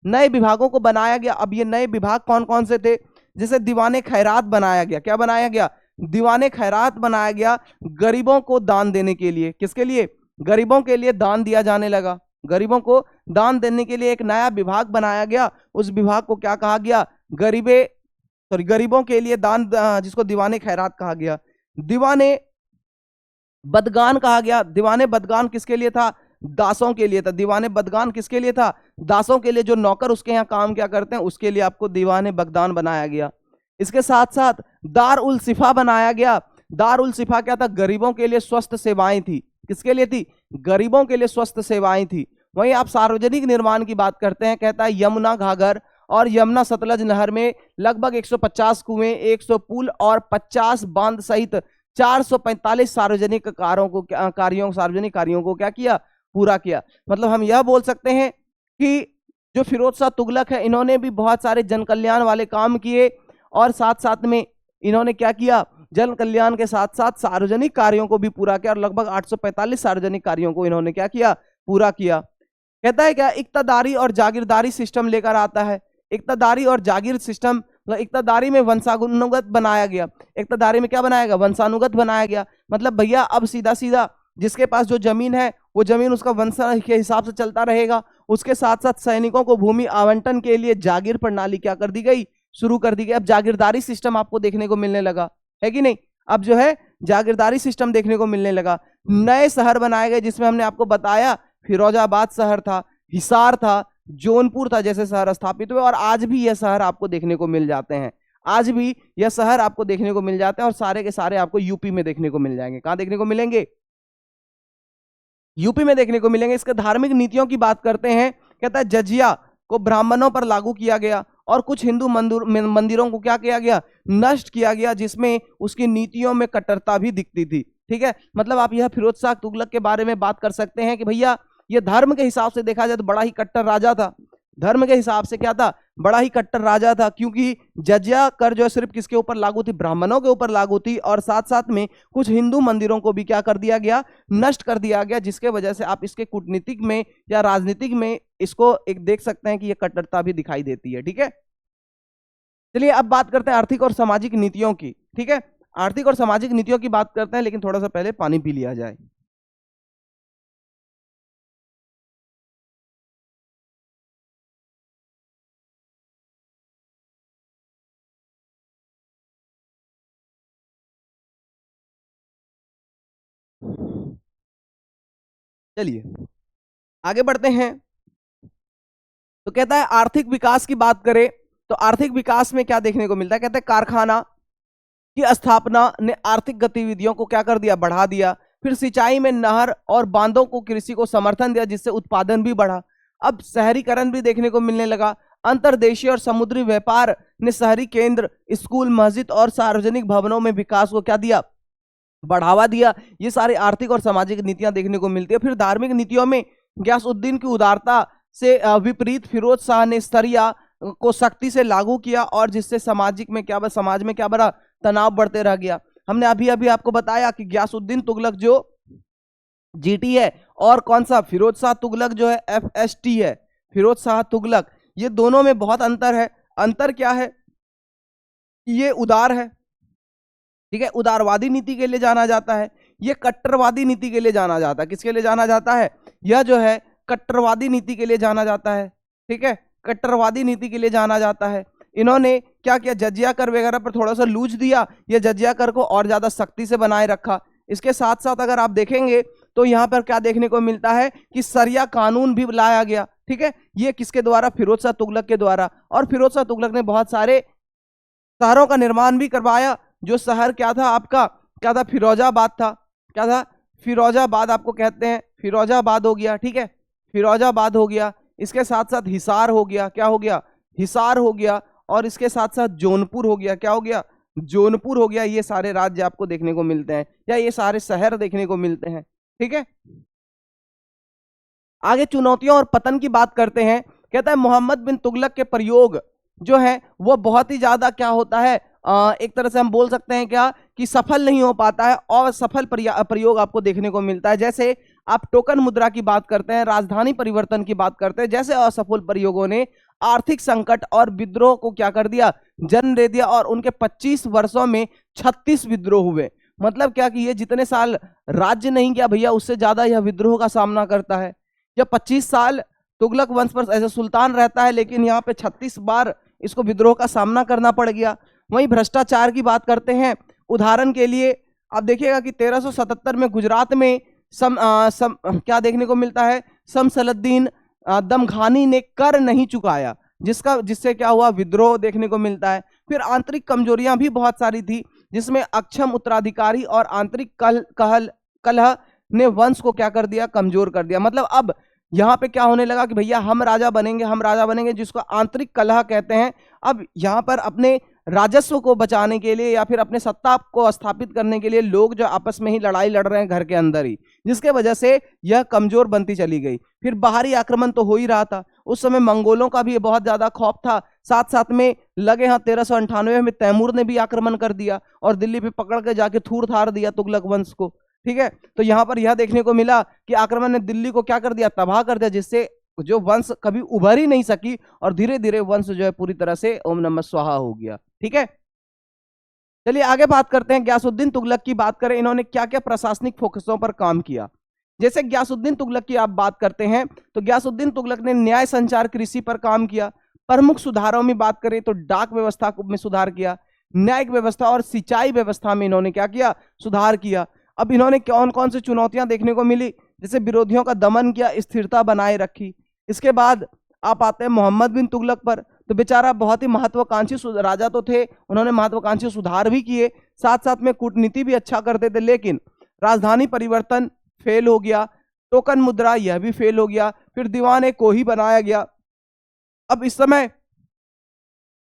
नए विभागों को बनाया गया। अब ये नए विभाग कौन कौन से थे, जैसे दीवाने खैरात बनाया गया। क्या बनाया गया, दीवाने खैरात बनाया गया, गरीबों को दान देने के लिए। किसके लिए, गरीबों के लिए दान दिया जाने लगा। गरीबों को दान देने के लिए एक नया विभाग बनाया गया। उस विभाग को क्या कहा गया, गरीबों के लिए दान, जिसको दीवाने खैरात कहा गया। दीवाने बदगान कहा गया। दीवाने बदगान किसके लिए था, दासों के लिए था। दीवाने बदगान किसके लिए था, दासों के लिए, जो नौकर उसके यहाँ काम क्या करते हैं उसके लिए आपको दीवाने बगदान बनाया गया। इसके साथ साथ दार उल सिफा बनाया गया। दार उल सिफा क्या था, गरीबों के लिए स्वस्थ सेवाएं थी। किसके लिए थी, गरीबों के लिए स्वस्थ सेवाएं थी। वहीं आप सार्वजनिक निर्माण की बात करते हैं, कहता है यमुना घाघर और यमुना सतलज नहर में लगभग 150 कुएं, 100 पुल और 50 बांध सहित 445 सार्वजनिक सार्वजनिक कार्यों को क्या किया, पूरा किया। मतलब हम यह बोल सकते हैं कि जो फिरोज शाह तुगलक है, इन्होंने भी बहुत सारे जन कल्याण वाले काम किए और साथ साथ में इन्होंने क्या किया, जन कल्याण के साथ साथ सार्वजनिक कार्यों को भी पूरा किया और लगभग 845 सार्वजनिक कार्यों को इन्होंने क्या किया, पूरा किया। कहता है क्या, इक्तादारी और जागीरदारी सिस्टम लेकर आता है। इक्तादारी और जागीर सिस्टम, मतलब इक्तादारी में वंशानुगत बनाया गया। इक्तादारी में क्या बनाया गया, वंशानुगत बनाया गया। मतलब भैया अब सीधा सीधा जिसके पास जो जमीन है वो जमीन उसका वंश के हिसाब से चलता रहेगा। उसके साथ साथ सैनिकों को भूमि आवंटन के लिए जागीर प्रणाली क्या कर दी गई, शुरू कर दी गई। अब जागीरदारी सिस्टम आपको देखने को मिलने लगा है कि नहीं, अब जो है जागीरदारी सिस्टम देखने को मिलने लगा। नए शहर बनाए गए जिसमें हमने आपको बताया फिरोजाबाद शहर था, हिसार था, जौनपुर था, जैसे शहर स्थापित हुए और आज भी यह शहर आपको देखने को मिल जाते हैं। आज भी यह शहर आपको देखने को मिल जाते हैं और सारे के सारे आपको यूपी में देखने को मिल जाएंगे। कहां देखने को मिलेंगे, यूपी में देखने को मिलेंगे। इसके धार्मिक नीतियों की बात करते हैं। कहता है जजिया को ब्राह्मणों पर लागू किया गया और कुछ हिंदू मंदिरों को क्या किया गया, नष्ट किया गया, जिसमें उसकी नीतियों में कट्टरता भी दिखती थी। ठीक है, मतलब आप यह फिरोज शाह तुगलक के बारे में बात कर सकते हैं कि भैया ये धर्म के हिसाब से देखा जाए तो बड़ा ही कट्टर राजा था। धर्म के हिसाब से क्या था, बड़ा ही कट्टर राजा था, क्योंकि जजिया कर जो है सिर्फ किसके ऊपर लागू थी, ब्राह्मणों के ऊपर लागू थी और साथ साथ में कुछ हिंदू मंदिरों को भी क्या कर दिया गया, नष्ट कर दिया गया, जिसके वजह से आप इसके कूटनीतिक में या राजनीतिक में इसको एक देख सकते हैं कि यह कट्टरता भी दिखाई देती है। ठीक है, चलिए अब बात करते हैं आर्थिक और सामाजिक नीतियों की। ठीक है, आर्थिक और सामाजिक नीतियों की बात करते हैं, लेकिन थोड़ा सा पहले पानी पी लिया जाए। चलिए आगे बढ़ते हैं। तो कहता है आर्थिक विकास की बात करें तो आर्थिक विकास में क्या देखने को मिलता है, कहते हैं कारखाना की स्थापना ने आर्थिक गतिविधियों को क्या कर दिया, बढ़ा दिया। फिर सिंचाई में नहर और बांधों को कृषि को समर्थन दिया, जिससे उत्पादन भी बढ़ा। अब शहरीकरण भी देखने को मिलने लगा। अंतर्देशीय और समुद्री व्यापार ने शहरी केंद्र, स्कूल, मस्जिद और सार्वजनिक भवनों में विकास को क्या दिया, बढ़ावा दिया। ये सारी आर्थिक और सामाजिक नीतियां देखने को मिलती है। फिर धार्मिक नीतियों में गयासउद्दीन की उदारता से विपरीत फिरोज शाह ने शरिया को सख्ती से लागू किया और जिससे समाज में क्या बड़ा तनाव बढ़ते रह गया। हमने अभी अभी आपको बताया कि गयासउद्दीन तुगलक जो जीटी है और कौन सा फिरोज शाह तुगलक जो है एफएसटी है, फिरोज शाह तुगलक, ये दोनों में बहुत अंतर है। अंतर क्या है, ये उदार है, ठीक है, उदारवादी नीति के लिए जाना जाता है। ये कट्टरवादी नीति के लिए जाना जाता है। किसके लिए जाना जाता है, यह जो है कट्टरवादी नीति के लिए जाना जाता है। ठीक है, कट्टरवादी नीति के लिए जाना जाता है। इन्होंने क्या किया, जजिया कर वगैरह पर थोड़ा सा लूज दिया, ये जजिया कर को और ज्यादा सख्ती से बनाए रखा। इसके साथ साथ अगर आप देखेंगे तो यहाँ पर क्या देखने को मिलता है कि शरिया कानून भी लाया गया। ठीक है, ये किसके द्वारा, फिरोज शाह तुगलक के द्वारा। और फिरोज शाह तुगलक ने बहुत सारे शहरों का निर्माण भी करवाया। जो शहर क्या था आपका, क्या था, फिरोजाबाद था। क्या था, फिरोजाबाद आपको कहते हैं, फिरोजाबाद हो गया। ठीक है, फिरोजाबाद हो गया। इसके साथ साथ हिसार हो गया। क्या हो गया, हिसार हो गया। और इसके साथ साथ जौनपुर हो गया। क्या हो गया, जौनपुर हो गया। ये सारे राज्य आपको देखने को मिलते हैं या ये सारे शहर देखने को मिलते हैं। ठीक है, आगे चुनौतियों और पतन की बात करते हैं। कहता है मोहम्मद बिन तुगलक के प्रयोग जो है वो बहुत ही ज्यादा क्या होता है, एक तरह से हम बोल सकते हैं क्या कि सफल नहीं हो पाता है और सफल प्रयोग आपको देखने को मिलता है। जैसे आप टोकन मुद्रा की बात करते हैं, राजधानी परिवर्तन की बात करते हैं, जैसे असफल प्रयोगों ने आर्थिक संकट और विद्रोह को क्या कर दिया, जन्म दे दिया। और उनके 25 वर्षों में 36 विद्रोह हुए। मतलब क्या कि ये जितने साल राज्य नहीं किया भैया, उससे ज्यादा यह विद्रोह का सामना करता है। या 25 साल तुगलक वंश पर ऐसे सुल्तान रहता है, लेकिन यहाँ पे 36 बार इसको विद्रोह का सामना करना पड़ गया। वहीं भ्रष्टाचार की बात करते हैं। उदाहरण के लिए आप देखिएगा कि 1377 में गुजरात में क्या देखने को मिलता है, शमसलुद्दीन दमघानी ने कर नहीं चुकाया, जिससे क्या हुआ, विद्रोह देखने को मिलता है। फिर आंतरिक कमजोरियां भी बहुत सारी थी, जिसमें अक्षम उत्तराधिकारी और आंतरिक कलह ने वंश को क्या कर दिया, कमजोर कर दिया। मतलब अब यहाँ पे क्या होने लगा कि भैया हम राजा बनेंगे, जिसको आंतरिक कलह कहते हैं। अब यहाँ पर अपने राजस्व को बचाने के लिए या फिर अपने सत्ता को स्थापित करने के लिए लोग जो आपस में ही लड़ाई लड़ रहे हैं घर के अंदर ही, जिसके वजह से यह कमजोर बनती चली गई। फिर बाहरी आक्रमण तो हो ही रहा था, उस समय मंगोलों का भी बहुत ज्यादा खौफ था। साथ साथ में लगे हाथ 1398 में तैमूर ने भी आक्रमण कर दिया और दिल्ली पे पकड़ के जाके थूर थार दिया तुगलक वंश को। ठीक है, तो यहाँ पर यह देखने को मिला कि आक्रमण ने दिल्ली को क्या कर दिया, तबाह कर दिया, जिससे जो वंश कभी उभर ही नहीं सकी और धीरे धीरे वंश जो है पूरी तरह से ओम नमः स्वाहा हो गया। ठीक है, चलिए आगे बात करते हैं। गयासुद्दीन तुगलक की बात करें, इन्होंने क्या क्या प्रशासनिक फोकसों पर काम किया। जैसे गयासुद्दीन तुगलक की आप बात करते हैं तो गयासुद्दीन तुगलक ने न्याय, संचार, कृषि पर काम किया। प्रमुख सुधारों में बात करें तो डाक व्यवस्था में सुधार किया, न्यायिक व्यवस्था और सिंचाई व्यवस्था में इन्होंने क्या किया, सुधार किया। अब इन्होंने कौन कौन सी चुनौतियां देखने को मिली, जैसे विरोधियों का दमन किया, स्थिरता बनाए रखी। इसके बाद आप आते हैं मोहम्मद बिन तुगलक पर, तो बेचारा बहुत ही महत्वाकांक्षी राजा तो थे, उन्होंने महत्वाकांक्षी सुधार भी किए, साथ साथ में कूटनीति भी अच्छा करते थे, लेकिन राजधानी परिवर्तन फेल हो गया, टोकन मुद्रा यह भी फेल हो गया, फिर दीवान को ही बनाया गया। अब इस समय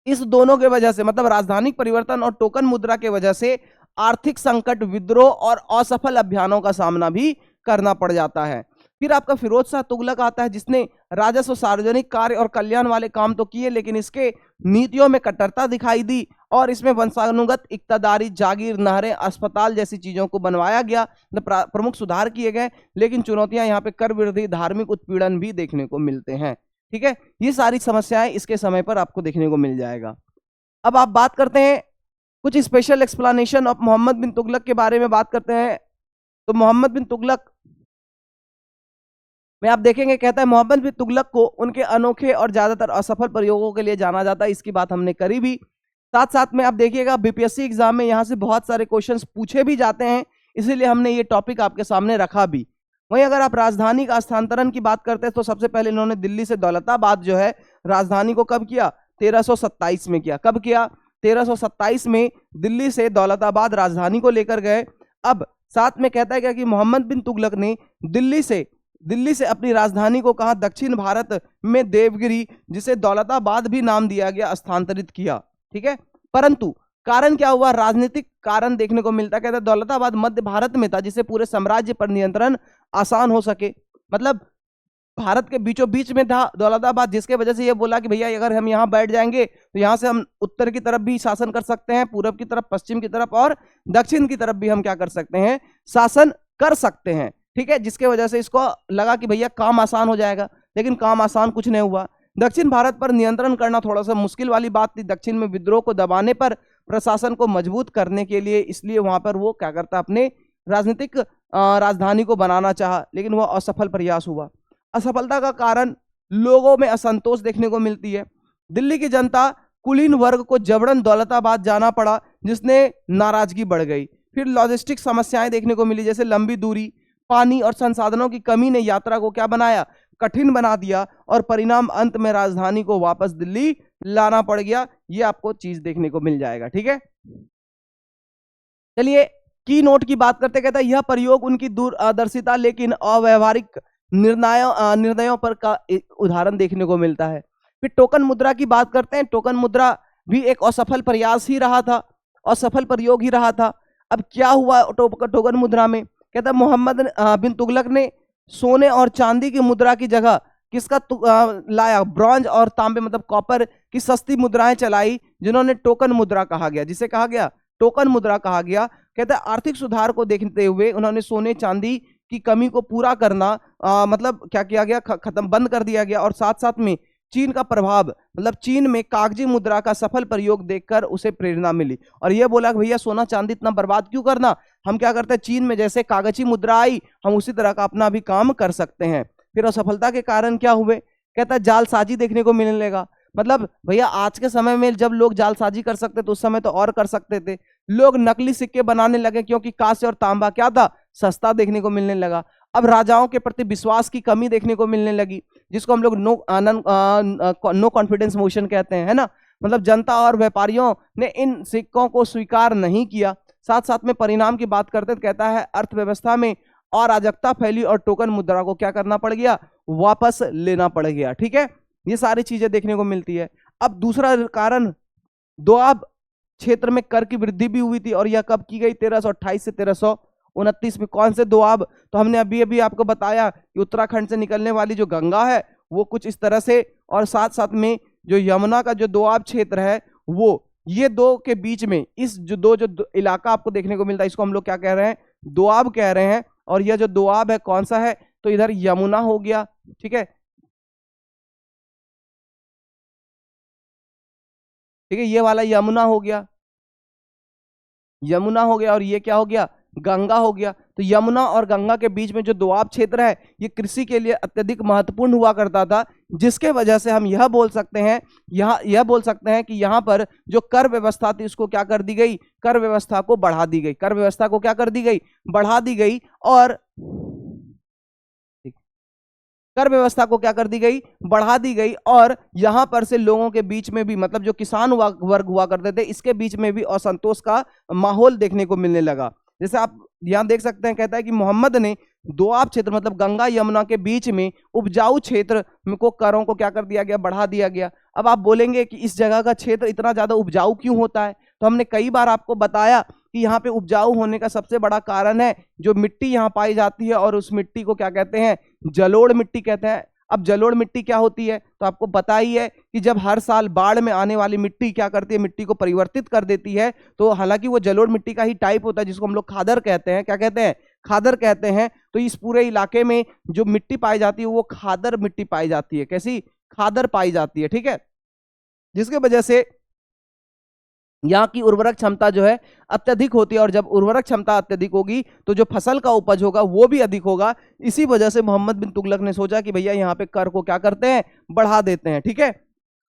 इस दोनों के वजह से, मतलब राजधानी परिवर्तन और टोकन मुद्रा के वजह से आर्थिक संकट, विद्रोह और असफल अभियानों का सामना भी करना पड़ जाता है। फिर आपका फिरोज शाह तुगलक आता है, जिसने राजस्व, सार्वजनिक कार्य और कल्याण वाले काम तो किए, लेकिन इसके नीतियों में कट्टरता दिखाई दी और इसमें वंशानुगत इक्तदारी, जागीर, नहरें, अस्पताल जैसी चीजों को बनवाया गया, प्रमुख सुधार किए गए। लेकिन चुनौतियां यहाँ पे कर वृद्धि, धार्मिक उत्पीड़न भी देखने को मिलते हैं। ठीक है, ये सारी समस्याएं इसके समय पर आपको देखने को मिल जाएगा। अब आप बात करते हैं कुछ स्पेशल एक्सप्लेनेशन ऑफ मोहम्मद बिन तुगलक के बारे में बात करते हैं। तो मोहम्मद बिन तुगलक में आप देखेंगे, कहता है मोहम्मद बिन तुगलक को उनके अनोखे और ज्यादातर असफल प्रयोगों के लिए जाना जाता है। इसकी बात हमने करी भी। साथ साथ में आप देखिएगा बीपीएससी एग्जाम में यहाँ से बहुत सारे क्वेश्चंस पूछे भी जाते हैं, इसीलिए हमने ये टॉपिक आपके सामने रखा भी। वहीं अगर आप राजधानी का स्थानांतरण की बात करते हैं तो सबसे पहले इन्होंने दिल्ली से दौलताबाद जो है राजधानी को कब किया, 1327 में किया। कब किया, 1327 में दिल्ली से दौलताबाद राजधानी को लेकर गए। अब साथ में कहता है क्या कि मोहम्मद बिन तुगलक ने दिल्ली से अपनी राजधानी को कहा, दक्षिण भारत में देवगिरी, जिसे दौलताबाद भी नाम दिया गया, स्थानांतरित किया। ठीक है, परंतु कारण क्या हुआ, राजनीतिक कारण देखने को मिलता है। कहता है दौलताबाद मध्य भारत में था, जिससे पूरे साम्राज्य पर नियंत्रण आसान हो सके। मतलब भारत के बीचों बीच में था दौलताबाद, जिसके वजह से ये बोला कि भैया अगर हम यहाँ बैठ जाएंगे तो यहाँ से हम उत्तर की तरफ भी शासन कर सकते हैं, पूरब की तरफ, पश्चिम की तरफ और दक्षिण की तरफ भी हम क्या कर सकते हैं, शासन कर सकते हैं। ठीक है, जिसके वजह से इसको लगा कि भैया काम आसान हो जाएगा, लेकिन काम आसान कुछ नहीं हुआ। दक्षिण भारत पर नियंत्रण करना थोड़ा सा मुश्किल वाली बात थी। दक्षिण में विद्रोह को दबाने पर प्रशासन को मजबूत करने के लिए, इसलिए वहां पर वो क्या करता, अपने राजनीतिक राजधानी को बनाना चाहा, लेकिन वह असफल प्रयास हुआ। असफलता का कारण लोगों में असंतोष देखने को मिलती है। दिल्ली की जनता, कुलीन वर्ग को जबरन दौलताबाद जाना पड़ा, जिसने नाराजगी बढ़ गई। फिर लॉजिस्टिक समस्याएं देखने को मिली, जैसे लंबी दूरी, पानी और संसाधनों की कमी ने यात्रा को क्या बनाया, कठिन बना दिया, और परिणाम अंत में राजधानी को वापस दिल्ली लाना पड़ गया। ये आपको चीज देखने को मिल जाएगा। ठीक है, चलिए की नोट की बात करते, कहता है यह प्रयोग उनकी दूरदर्शिता लेकिन अव्यवहारिक निर्णयों पर का उदाहरण देखने को मिलता है। फिर टोकन मुद्रा की बात करते हैं। टोकन मुद्रा भी एक असफल प्रयास ही रहा था, असफल प्रयोग ही रहा था। अब क्या हुआ टोकन मुद्रा में, कहता है मोहम्मद बिन तुगलक ने सोने और चांदी की मुद्रा की जगह किसका लाया, ब्रॉन्ज और तांबे मतलब कॉपर की सस्ती मुद्राएं चलाई, जिन्होंने टोकन मुद्रा कहा गया, जिसे कहा गया टोकन मुद्रा कहा गया। कहता है आर्थिक सुधार को देखते हुए उन्होंने सोने चांदी की कमी को पूरा करना मतलब क्या किया गया, खत्म, बंद कर दिया गया। और साथ साथ में चीन का प्रभाव, मतलब चीन में कागजी मुद्रा का सफल प्रयोग देखकर उसे प्रेरणा मिली और यह बोला कि भैया सोना चांदी इतना बर्बाद क्यों करना, हम क्या करते हैं, चीन में जैसे कागजी मुद्रा आई हम उसी तरह का अपना भी काम कर सकते हैं। फिर असफलता के कारण क्या हुए, कहता है जालसाजी देखने को मिलने लगा। मतलब भैया आज के समय में जब लोग जालसाजी कर सकते तो उस समय तो और कर सकते थे। लोग नकली सिक्के बनाने लगे क्योंकि कांस्य और तांबा क्या था, सस्ता देखने को मिलने लगा। अब राजाओं के प्रति विश्वास की कमी देखने को मिलने लगी, जिसको हम लोग नो कॉन्फिडेंस मोशन कहते हैं, है ना। मतलब जनता और व्यापारियों ने इन सिक्कों को स्वीकार नहीं किया। साथ साथ में परिणाम की बात करते तो कहता है अर्थव्यवस्था में अराजकता फैली और टोकन मुद्रा को क्या करना पड़ गया, वापस लेना पड़ गया। ठीक है, ये सारी चीजें देखने को मिलती है। अब दूसरा कारण, दोआब क्षेत्र में कर की वृद्धि भी हुई थी, और यह कब की गई, 1328 से 1329 में। कौन से दोआब, तो हमने अभी अभी आपको बताया कि उत्तराखंड से निकलने वाली जो गंगा है वो कुछ इस तरह से, और साथ साथ में जो यमुना का जो दोआब क्षेत्र है वो, ये दो के बीच में इस जो इलाका आपको देखने को मिलता है, इसको हम लोग क्या कह रहे हैं, दोआब कह रहे हैं। और यह जो दोआब है कौन सा है, तो इधर यमुना हो गया। ठीक है, ठीक है, ये वाला यमुना हो गया, यमुना हो गया, और ये क्या हो गया, गंगा हो गया। तो यमुना और गंगा के बीच में जो दोआब क्षेत्र है ये कृषि के लिए अत्यधिक महत्वपूर्ण हुआ करता था, जिसके वजह से हम यह बोल सकते हैं, यह बोल सकते हैं कि यहाँ पर जो कर व्यवस्था थी उसको क्या कर दी गई, कर व्यवस्था को बढ़ा दी गई, कर व्यवस्था को क्या कर दी गई, बढ़ा दी गई। और कर व्यवस्था को क्या कर दी गई, बढ़ा दी गई। और यहां पर से लोगों के बीच में भी, मतलब जो किसान वर्ग हुआ करते थे, इसके बीच में भी असंतोष का माहौल देखने को मिलने लगा। जैसे आप यहां देख सकते हैं, कहता है कि मोहम्मद ने दोआब क्षेत्र मतलब गंगा यमुना के बीच में उपजाऊ क्षेत्र को करों को क्या कर दिया गया, बढ़ा दिया गया। अब आप बोलेंगे कि इस जगह का क्षेत्र इतना ज्यादा उपजाऊ क्यों होता है, तो हमने कई बार आपको बताया कि यहाँ पे उपजाऊ होने का सबसे बड़ा कारण है जो मिट्टी यहाँ पाई जाती है, और उस मिट्टी को क्या कहते हैं, जलोढ़ मिट्टी कहते हैं। अब जलोढ़ मिट्टी क्या होती है, तो आपको पता ही है कि जब हर साल बाढ़ में आने वाली मिट्टी क्या करती है, मिट्टी को परिवर्तित कर देती है। तो हालांकि वो जलोढ़ मिट्टी का ही टाइप होता है, जिसको हम लोग खादर कहते हैं। क्या कहते हैं, खादर कहते हैं। तो इस पूरे इलाके में जो मिट्टी पाई जाती है वो खादर मिट्टी पाई जाती है। कैसी, खादर पाई जाती है। ठीक है, जिसके वजह से यहाँ की उर्वरक क्षमता जो है अत्यधिक होती है, और जब उर्वरक क्षमता अत्यधिक होगी तो जो फसल का उपज होगा वो भी अधिक होगा। इसी वजह से मोहम्मद बिन तुगलक ने सोचा कि भैया यहाँ पे कर को क्या करते हैं, बढ़ा देते हैं। ठीक है,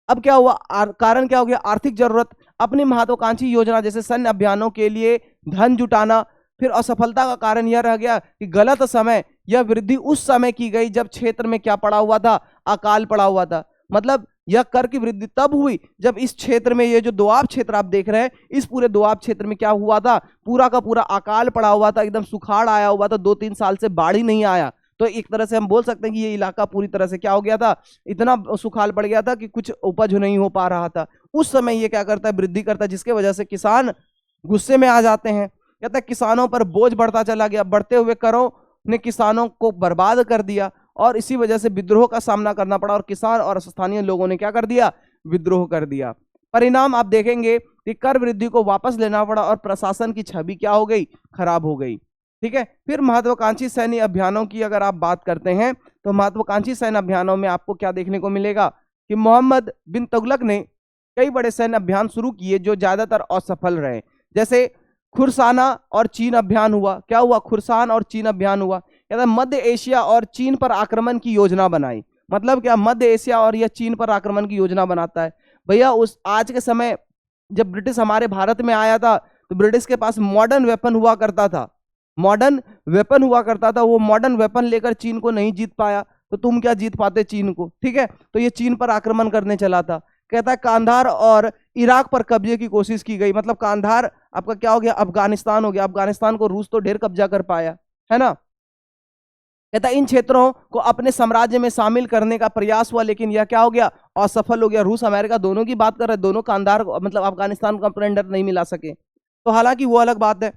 अब क्या हुआ, कारण क्या हो गया, आर्थिक जरूरत। अपनी महत्वाकांक्षी योजना जैसे सैन्य अभियानों के लिए धन जुटाना। फिर असफलता का कारण यह रह गया कि गलत समय, यह वृद्धि उस समय की गई जब क्षेत्र में क्या पड़ा हुआ था, अकाल पड़ा हुआ था। मतलब यह कर की वृद्धि तब हुई जब इस क्षेत्र में, ये जो दोआब क्षेत्र आप देख रहे हैं, इस पूरे दोआब क्षेत्र में क्या हुआ था, पूरा का पूरा अकाल पड़ा हुआ था, एकदम सुखाड़ आया हुआ था, 2-3 साल से बाढ़ ही नहीं आया। तो एक तरह से हम बोल सकते हैं कि ये इलाका पूरी तरह से क्या हो गया था, इतना सुखाड़ पड़ गया था कि कुछ उपज नहीं हो पा रहा था। उस समय ये क्या करता है, वृद्धि करता है, जिसके वजह से किसान गुस्से में आ जाते हैं। कहता है किसानों पर बोझ बढ़ता चला गया, बढ़ते हुए करों ने किसानों को बर्बाद कर दिया, और इसी वजह से विद्रोह का सामना करना पड़ा, और किसान और स्थानीय लोगों ने क्या कर दिया, विद्रोह कर दिया। परिणाम आप देखेंगे कि कर वृद्धि को वापस लेना पड़ा, और प्रशासन की छवि क्या हो गई, खराब हो गई। ठीक है, फिर महत्वाकांक्षी सैन्य अभियानों की अगर आप बात करते हैं, तो महत्वाकांक्षी सैन्य अभियानों में आपको क्या देखने को मिलेगा कि मोहम्मद बिन तुगलक ने कई बड़े सैन्य अभियान शुरू किए जो ज्यादातर असफल रहे। जैसे खुरसाना और चीन अभियान हुआ। क्या हुआ, खुरसान और चीन अभियान हुआ। कहता है मध्य एशिया और चीन पर आक्रमण की योजना बनाई। मतलब क्या, मध्य एशिया और यह चीन पर आक्रमण की योजना बनाता है। भैया उस आज के समय जब ब्रिटिश हमारे भारत में आया था, तो ब्रिटिश के पास मॉडर्न वेपन हुआ करता था, मॉडर्न वेपन हुआ करता था। वो मॉडर्न वेपन लेकर चीन को नहीं जीत पाया, तो तुम क्या जीत पाते चीन को। ठीक है, तो ये चीन पर आक्रमण करने चला था। कहता है कांधार और इराक पर कब्जे की कोशिश की गई। मतलब कांधार आपका क्या हो गया, अफगानिस्तान हो गया। अफगानिस्तान को रूस तो ढेर कब्जा कर पाया है ना। कहता इन क्षेत्रों को अपने साम्राज्य में शामिल करने का प्रयास हुआ, लेकिन यह क्या हो गया, असफल हो गया। रूस अमेरिका दोनों की बात कर रहे, दोनों कांधार मतलब अफगानिस्तान को अपने अंडर नहीं मिला सके। तो हालांकि वो अलग बात है।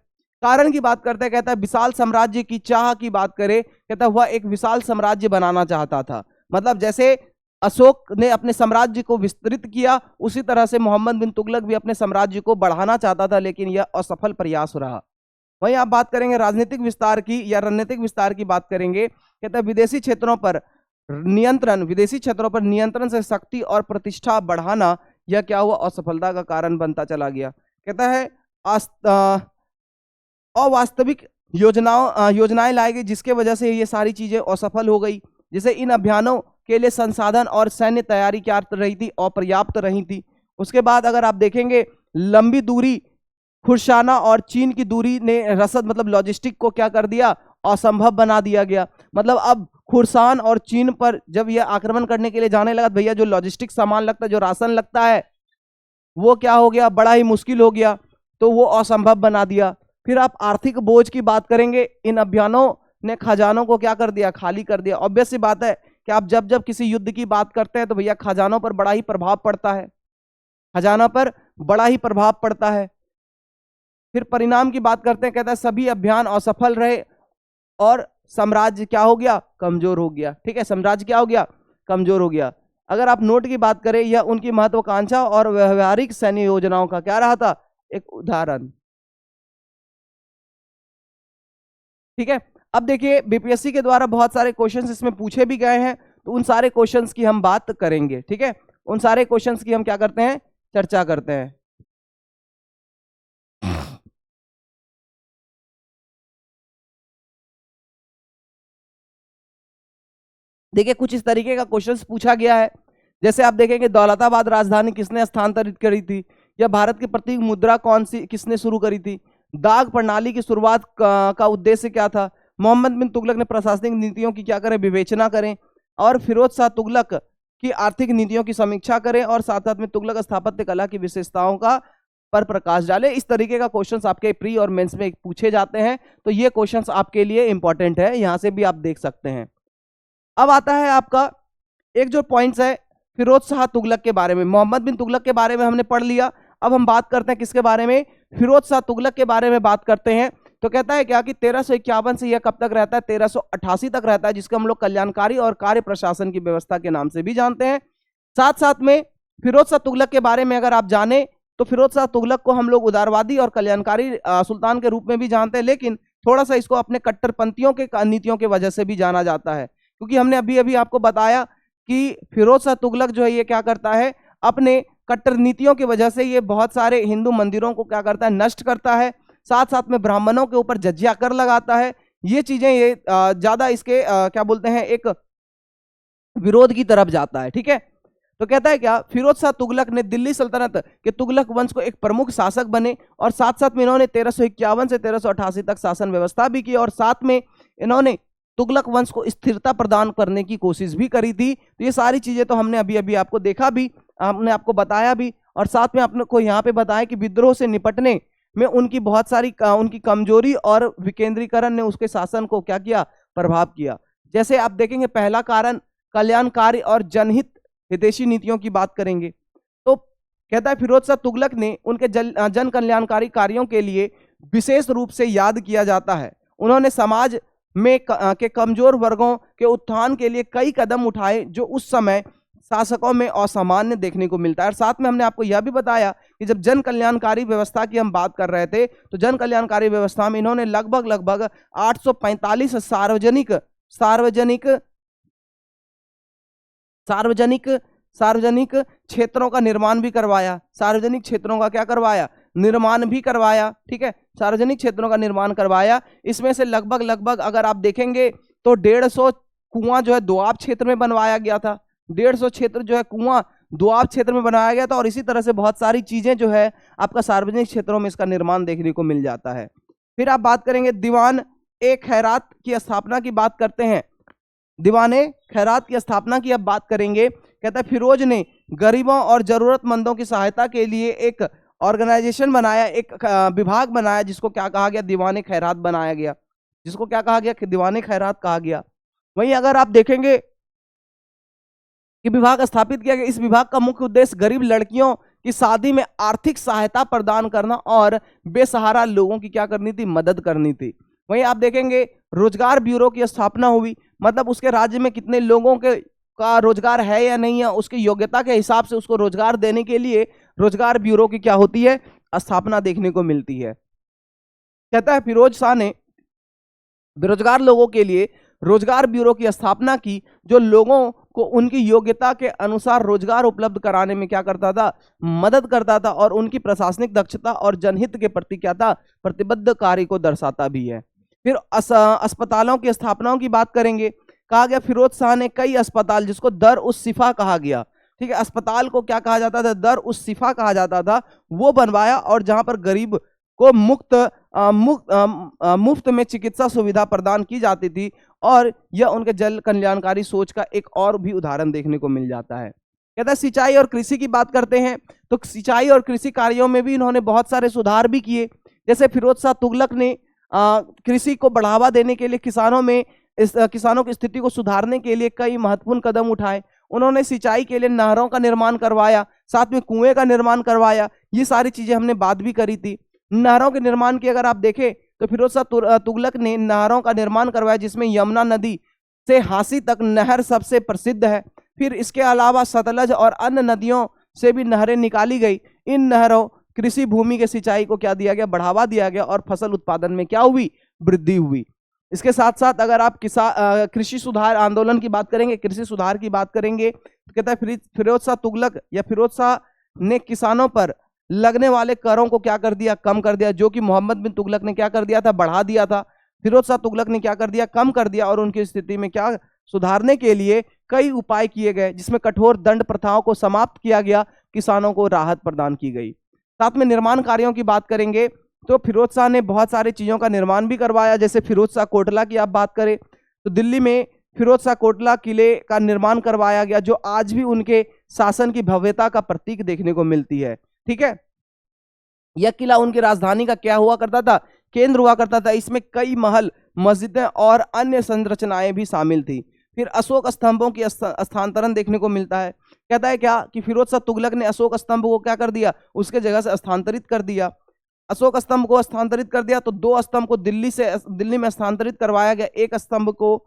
कारण की बात करते हैं, कहता है विशाल साम्राज्य की चाह की बात करे, कहता वह एक विशाल साम्राज्य बनाना चाहता था। मतलब जैसे अशोक ने अपने साम्राज्य को विस्तृत किया, उसी तरह से मोहम्मद बिन तुगलक भी अपने साम्राज्य को बढ़ाना चाहता था, लेकिन यह असफल प्रयास रहा। वहीं आप बात करेंगे राजनीतिक विस्तार की या रणनीतिक विस्तार की बात करेंगे। कहता है विदेशी क्षेत्रों पर नियंत्रण, विदेशी क्षेत्रों पर नियंत्रण से शक्ति और प्रतिष्ठा बढ़ाना, यह क्या हुआ, असफलता का कारण बनता चला गया। कहता है अवास्तविक योजनाएं लाई गई, जिसके वजह से ये सारी चीजें असफल हो गई। जैसे इन अभियानों के लिए संसाधन और सैन्य तैयारी क्या रही थी, अपर्याप्त रही थी। उसके बाद अगर आप देखेंगे लंबी दूरी, खुरसाना और चीन की दूरी ने रसद मतलब लॉजिस्टिक को क्या कर दिया, असंभव बना दिया गया। मतलब अब खुरसान और चीन पर जब यह आक्रमण करने के लिए जाने लगा, भैया जो लॉजिस्टिक सामान लगता है, जो राशन लगता है, वो क्या हो गया, बड़ा ही मुश्किल हो गया, तो वो असंभव बना दिया। फिर आप आर्थिक बोझ की बात करेंगे, इन अभियानों ने खजानों को क्या कर दिया, खाली कर दिया। ऑब्वियस सी बात है कि आप जब जब किसी युद्ध की बात करते हैं तो भैया खजानों पर बड़ा ही प्रभाव पड़ता है, खजाना पर बड़ा ही प्रभाव पड़ता है। फिर परिणाम की बात करते हैं, कहता है सभी अभियान असफल रहे और साम्राज्य क्या हो गया, कमजोर हो गया। ठीक है, साम्राज्य क्या हो गया, कमजोर हो गया। अगर आप नोट की बात करें, यह उनकी महत्वाकांक्षा और व्यवहारिक सैन्य योजनाओं का क्या रहा था, एक उदाहरण। ठीक है, अब देखिए बीपीएससी के द्वारा बहुत सारे क्वेश्चंस इसमें पूछे भी गए हैं, तो उन सारे क्वेश्चंस की हम बात करेंगे। ठीक है, उन सारे क्वेश्चंस की हम क्या करते हैं, चर्चा करते हैं। देखिए कुछ इस तरीके का क्वेश्चंस पूछा गया है, जैसे आप देखेंगे दौलताबाद राजधानी किसने स्थानांतरित करी थी, या भारत की प्रतीक मुद्रा कौन सी किसने शुरू करी थी, दाग प्रणाली की शुरुआत का उद्देश्य क्या था, मोहम्मद बिन तुगलक ने प्रशासनिक नीतियों की क्या करें, विवेचना करें, और फिरोज शाह तुगलक की आर्थिक नीतियों की समीक्षा करें, और साथ साथ में तुगलक स्थापत्य कला की विशेषताओं का पर प्रकाश डाले। इस तरीके का क्वेश्चंस आपके प्री और मेंस में पूछे जाते हैं, तो ये क्वेश्चंस आपके लिए इंपॉर्टेंट है, यहां से भी आप देख सकते हैं। अब आता है आपका एक जो पॉइंट्स है फिरोज शाह तुगलक के बारे में, मोहम्मद बिन तुगलक के बारे में हमने पढ़ लिया। अब हम बात करते हैं किसके बारे में, फिरोज शाह तुगलक के बारे में बात करते हैं। तो कहता है क्या कि 1351 से यह कब तक रहता है, 1388 तक रहता है, जिसको हम लोग कल्याणकारी और कार्य प्रशासन की व्यवस्था के नाम से भी जानते हैं। साथ साथ में फिरोज शाह तुगलक के बारे में अगर आप जाने तो फिरोज शाह तुगलक को हम लोग उदारवादी और कल्याणकारी सुल्तान के रूप में भी जानते हैं, लेकिन थोड़ा सा इसको अपने कट्टरपंथियों के नीतियों की वजह से भी जाना जाता है, क्योंकि हमने अभी अभी आपको बताया कि फिरोज शाह तुगलक जो है ये क्या करता है, अपने कट्टर नीतियों की वजह से ये बहुत सारे हिंदू मंदिरों को क्या करता है, नष्ट करता है, साथ साथ में ब्राह्मणों के ऊपर जजिया कर लगाता है। ये चीजें ये ज्यादा इसके क्या बोलते हैं, एक विरोध की तरफ जाता है। ठीक है, तो कहता है क्या, फिरोज शाह तुगलक ने दिल्ली सल्तनत के तुगलक वंश को एक प्रमुख शासक बने, और साथ साथ में इन्होंने 1351 से 1388 तक शासन व्यवस्था भी की, और साथ में इन्होंने तुगलक वंश को स्थिरता प्रदान करने की कोशिश भी करी थी। तो ये सारी चीजें तो हमने अभी अभी आपको देखा भी, हमने आपको बताया भी, और साथ में आपने को यहाँ पे बताया कि विद्रोह से निपटने में उनकी बहुत सारी उनकी कमजोरी और विकेंद्रीकरण ने उसके शासन को क्या किया, प्रभाव किया। जैसे आप देखेंगे पहला कारण कल्याणकारी और जनहित हितैषी नीतियों की बात करेंगे, तो कहता है फिरोज शाह तुगलक ने उनके जन कल्याणकारी कार्यों के लिए विशेष रूप से याद किया जाता है। उन्होंने समाज में के कमजोर वर्गों के उत्थान के लिए कई कदम उठाए जो उस समय शासकों में असामान्य देखने को मिलता है। और साथ में हमने आपको यह भी बताया कि जब जन कल्याणकारी व्यवस्था की हम बात कर रहे थे, तो जन कल्याणकारी व्यवस्था में इन्होंने लगभग 845 सार्वजनिक क्षेत्रों का निर्माण भी करवाया, सार्वजनिक क्षेत्रों का क्या करवाया, निर्माण भी करवाया। ठीक है, सार्वजनिक क्षेत्रों का निर्माण करवाया। इसमें से लगभग अगर आप देखेंगे तो 150 कुआं जो है दोआब क्षेत्र में बनवाया गया था, 150 क्षेत्र जो है कुआं दोआब क्षेत्र में बनाया गया था, और इसी तरह से बहुत सारी चीजें जो है आपका सार्वजनिक क्षेत्रों में इसका निर्माण देखने को मिल जाता है। फिर आप बात करेंगे दीवान ए खैरात की स्थापना की बात करते हैं, दीवान ए खैरात की स्थापना की अब बात करेंगे। कहता है फिरोज ने गरीबों और जरूरतमंदों की सहायता के लिए एक ऑर्गेनाइजेशन बनाया, एक विभाग बनाया, जिसको क्या कहा गया, दीवान खैरात बनाया गया, जिसको क्या कहा गया, दीवान खैरात कहा गया। वहीं अगर आप देखेंगे कि विभाग स्थापित किया गया, इस विभाग का मुख्य उद्देश्य गरीब लड़कियों की शादी में आर्थिक सहायता प्रदान करना और बेसहारा लोगों की क्या करनी थी, मदद करनी थी। वहीं आप देखेंगे रोजगार ब्यूरो की स्थापना हुई, मतलब उसके राज्य में कितने लोगों के का रोजगार है या नहीं है, उसकी योग्यता के हिसाब से उसको रोजगार देने के लिए रोजगार ब्यूरो की क्या होती है, स्थापना देखने को मिलती है। कहता है फिरोज शाह ने बेरोजगार लोगों के लिए रोजगार ब्यूरो की स्थापना की, जो लोगों को उनकी योग्यता के अनुसार रोजगार उपलब्ध कराने में क्या करता था, मदद करता था, और उनकी प्रशासनिक दक्षता और जनहित के प्रति क्या था, प्रतिबद्ध कार्य को दर्शाता भी है। फिर अस्पतालों की स्थापनाओं की बात करेंगे। कहा गया फिरोज शाह ने कई अस्पताल, जिसको दर उस सिफा कहा गया, ठीक है, अस्पताल को क्या कहा जाता था, दर उस सिफा कहा जाता था, वो बनवाया, और जहां पर गरीब को मुफ्त में चिकित्सा सुविधा प्रदान की जाती थी, और यह उनके जन कल्याणकारी सोच का एक और भी उदाहरण देखने को मिल जाता है। कहता है सिंचाई और कृषि की बात करते हैं, तो सिंचाई और कृषि कार्यों में भी इन्होंने बहुत सारे सुधार भी किए। जैसे फिरोज शाह तुगलक ने कृषि को बढ़ावा देने के लिए किसानों की स्थिति को सुधारने के लिए कई महत्वपूर्ण कदम उठाए। उन्होंने सिंचाई के लिए नहरों का निर्माण करवाया, साथ में कुएं का निर्माण करवाया। ये सारी चीजें हमने बात भी करी थी। नहरों के निर्माण की अगर आप देखें तो फिरोज शाह तुगलक ने नहरों का निर्माण करवाया, जिसमें यमुना नदी से हांसी तक नहर सबसे प्रसिद्ध है। फिर इसके अलावा सतलज और अन्य नदियों से भी नहरें निकाली गई। इन नहरों कृषि भूमि के सिंचाई को क्या दिया गया, बढ़ावा दिया गया और फसल उत्पादन में क्या हुई, वृद्धि हुई। इसके साथ साथ अगर आप कृषि सुधार आंदोलन की बात करेंगे, कृषि सुधार की बात करेंगे तो कहता है फिरोज शाह तुगलक या फिरोज शाह ने किसानों पर लगने वाले करों को क्या कर दिया, कम कर दिया, जो कि मोहम्मद बिन तुगलक ने क्या कर दिया था, बढ़ा दिया था। फिरोज शाह तुगलक ने क्या कर दिया, कम कर दिया और उनकी स्थिति में क्या सुधारने के लिए कई उपाय किए गए, जिसमें कठोर दंड प्रथाओं को समाप्त किया गया, किसानों को राहत प्रदान की गई। साथ में निर्माण कार्यों की बात करेंगे तो फिरोज शाह ने बहुत सारी चीजों का निर्माण भी करवाया। जैसे फिरोज शाह कोटला की आप बात करें तो दिल्ली में फिरोज शाह कोटला किले का निर्माण करवाया गया, जो आज भी उनके शासन की भव्यता का प्रतीक देखने को मिलती है। ठीक है, यह किला उनकी राजधानी का क्या हुआ करता था, केंद्र हुआ करता था। इसमें कई महल, मस्जिदें और अन्य संरचनाएं भी शामिल थी। फिर अशोक स्तंभों की स्थानांतरण देखने को मिलता है। कहता है क्या कि फिरोज शाह तुगलक ने अशोक स्तंभ को क्या कर दिया, उसके जगह से स्थानांतरित कर दिया। अशोक स्तंभ को स्थानांतरित कर दिया तो दो स्तंभ को दिल्ली में स्थानांतरित करवाया गया। एक स्तंभ को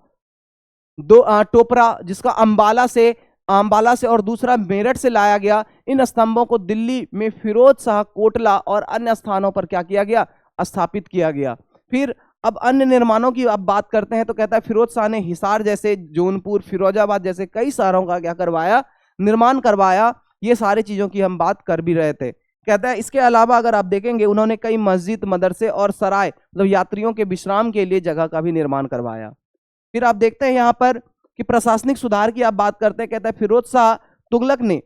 टोपरा, जिसका अंबाला से और दूसरा मेरठ से लाया गया। इन स्तंभों को दिल्ली में फिरोज शाह कोटला और अन्य स्थानों पर क्या किया गया, स्थापित किया गया। फिर अब अन्य निर्माणों की आप बात करते हैं तो कहता है फिरोज शाह ने हिसार जैसे, जौनपुर, फिरोजाबाद जैसे कई शहरों का क्या करवाया, निर्माण करवाया। ये सारी चीजों की हम बात कर भी रहे थे। कहता है इसके अलावा अगर आप देखेंगे उन्होंने कई मस्जिद, मदरसे और सराय, मतलब यात्रियों के विश्राम के लिए जगह का भी निर्माण करवाया। फिर आप देखते हैं यहाँ पर कि प्रशासनिक सुधार की आप बात करते हैं। कहता है फिरोज शाह तुगलक ने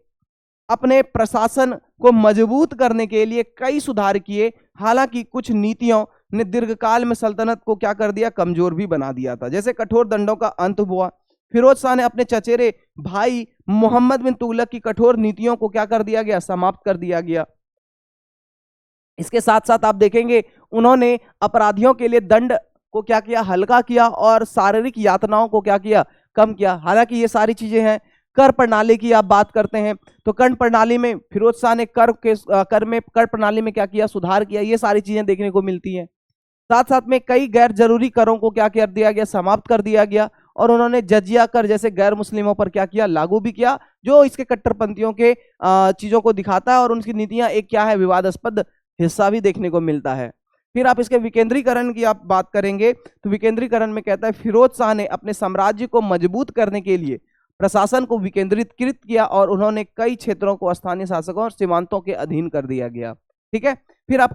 अपने प्रशासन को मजबूत करने के लिए कई सुधार किए। हालांकि कुछ नीतियों ने दीर्घकाल में सल्तनत को क्या कर दिया, कमजोर भी बना दिया था। जैसे कठोर दंडों का अंत हुआ। फिरोज शाह ने अपने चचेरे भाई मोहम्मद बिन तुगलक की कठोर नीतियों को क्या कर दिया गया, समाप्त कर दिया गया। इसके साथ साथ आप देखेंगे उन्होंने अपराधियों के लिए दंड को क्या किया, हल्का किया और शारीरिक यातनाओं को क्या किया, कम किया। हालांकि ये सारी चीजें हैं। कर प्रणाली की आप बात करते हैं तो कर प्रणाली में फिरोज शाह ने कर प्रणाली में क्या किया, सुधार किया। ये सारी चीजें देखने को मिलती हैं। साथ साथ में कई गैर जरूरी करों को क्या कर दिया गया, समाप्त कर दिया गया। और उन्होंने जजिया कर जैसे गैर मुस्लिमों पर क्या किया, लागू भी किया, जो इसके कट्टरपंथियों के चीजों को दिखाता है। और उनकी नीतियां एक क्या है, विवादास्पद हिस्सा भी देखने को मिलता है। फिर आप इसके विकेंद्रीकरण की आप बात करेंगे तो विकेंद्रीकरण में कहता है फिरोज शाह ने अपने साम्राज्य को मजबूत करने के लिए प्रशासन को विकेंद्रीकृत किया और उन्होंने कई क्षेत्रों को स्थानीय शासकों और सीमांतों के अधीन कर दिया गया। ठीक है, फिर आप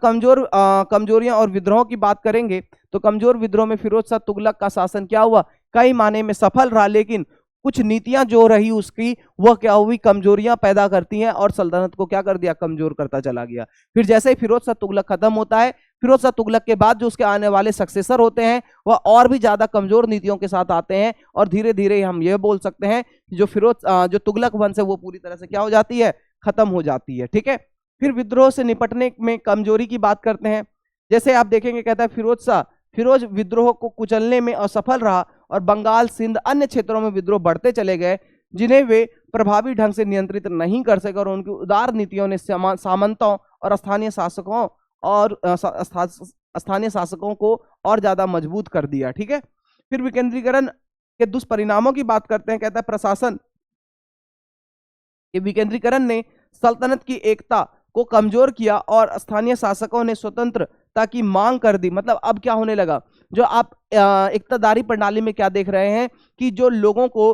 कमजोरियां और विद्रोह की बात करेंगे तो कमजोर विद्रोह में फिरोज शाह तुगलक का शासन क्या हुआ, कई मायने में सफल रहा, लेकिन कुछ नीतियां जो रही उसकी वह क्या हुई, कमजोरियां पैदा करती हैं और सल्तनत को क्या कर दिया, कमजोर करता चला गया। फिर जैसे ही फिरोज शाह तुगलक खत्म होता है, फिरोज शाह तुगलक के बाद जो उसके आने वाले सक्सेसर होते हैं वह और भी ज्यादा कमजोर नीतियों के साथ आते हैं और धीरे धीरे हम ये बोल सकते हैं कि जो तुगलक वंश है वो पूरी तरह से क्या हो जाती है, खत्म हो जाती है। ठीक है, फिर विद्रोह से निपटने में कमजोरी की बात करते हैं। जैसे आप देखेंगे कहता है फिरोज विद्रोह को कुचलने में असफल रहा और बंगाल, सिंध, अन्य क्षेत्रों में विद्रोह बढ़ते चले गए, जिन्हें वे प्रभावी ढंग से नियंत्रित नहीं कर सके। और उनकी उदार नीतियों ने सामंतों और स्थानीय शासकों को और ज्यादा मजबूत कर दिया। ठीक है, फिर विकेंद्रीकरण के दुष्परिणामों की बात करते हैं। कहता है प्रशासन के विकेंद्रीकरण ने सल्तनत की एकता को कमजोर किया और स्थानीय शासकों ने स्वतंत्रता की मांग कर दी। मतलब अब क्या होने लगा, जो आप इक्तदारी प्रणाली में क्या देख रहे हैं कि जो लोगों को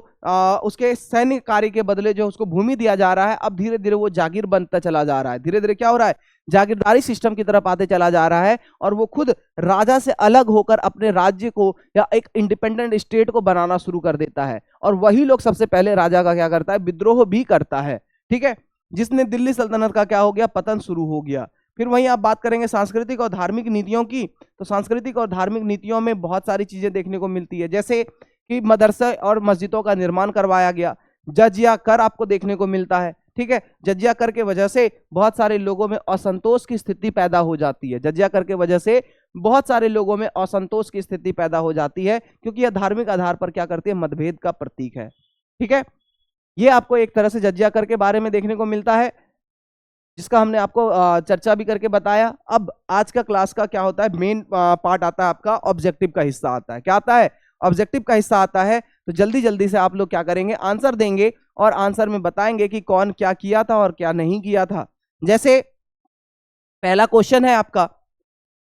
उसके सैन्य कार्य के बदले जो उसको भूमि दिया जा रहा है, अब धीरे धीरे वो जागीर बनता चला जा रहा है। धीरे धीरे क्या हो रहा है, जागीरदारी सिस्टम की तरफ आते चला जा रहा है और वो खुद राजा से अलग होकर अपने राज्य को या एक इंडिपेंडेंट स्टेट को बनाना शुरू कर देता है। और वही लोग सबसे पहले राजा का क्या करता है, विद्रोह भी करता है। ठीक है, जिसने दिल्ली सल्तनत का क्या हो गया, पतन शुरू हो गया। फिर वहीं आप बात करेंगे सांस्कृतिक और धार्मिक नीतियों की, तो सांस्कृतिक और धार्मिक नीतियों में बहुत सारी चीजें देखने को मिलती है। जैसे कि मदरसे और मस्जिदों का निर्माण करवाया गया। जजिया कर आपको देखने को मिलता है। ठीक है, जजिया कर के वजह से बहुत सारे लोगों में असंतोष की स्थिति पैदा हो जाती है। जजिया कर के वजह से बहुत सारे लोगों में असंतोष की स्थिति पैदा हो जाती है, क्योंकि यह धार्मिक आधार पर क्या करती है, मतभेद का प्रतीक है। ठीक है, ये आपको एक तरह से जजिया कर के बारे में देखने को मिलता है, जिसका हमने आपको चर्चा भी करके बताया। अब आज का क्लास का क्या होता है, मेन पार्ट आता है आपका, ऑब्जेक्टिव का हिस्सा आता है। क्या आता है, ऑब्जेक्टिव का हिस्सा आता है। तो जल्दी जल्दी से आप लोग क्या करेंगे, आंसर देंगे और आंसर में बताएंगे कि कौन क्या किया था और क्या नहीं किया था। जैसे पहला क्वेश्चन है आपका,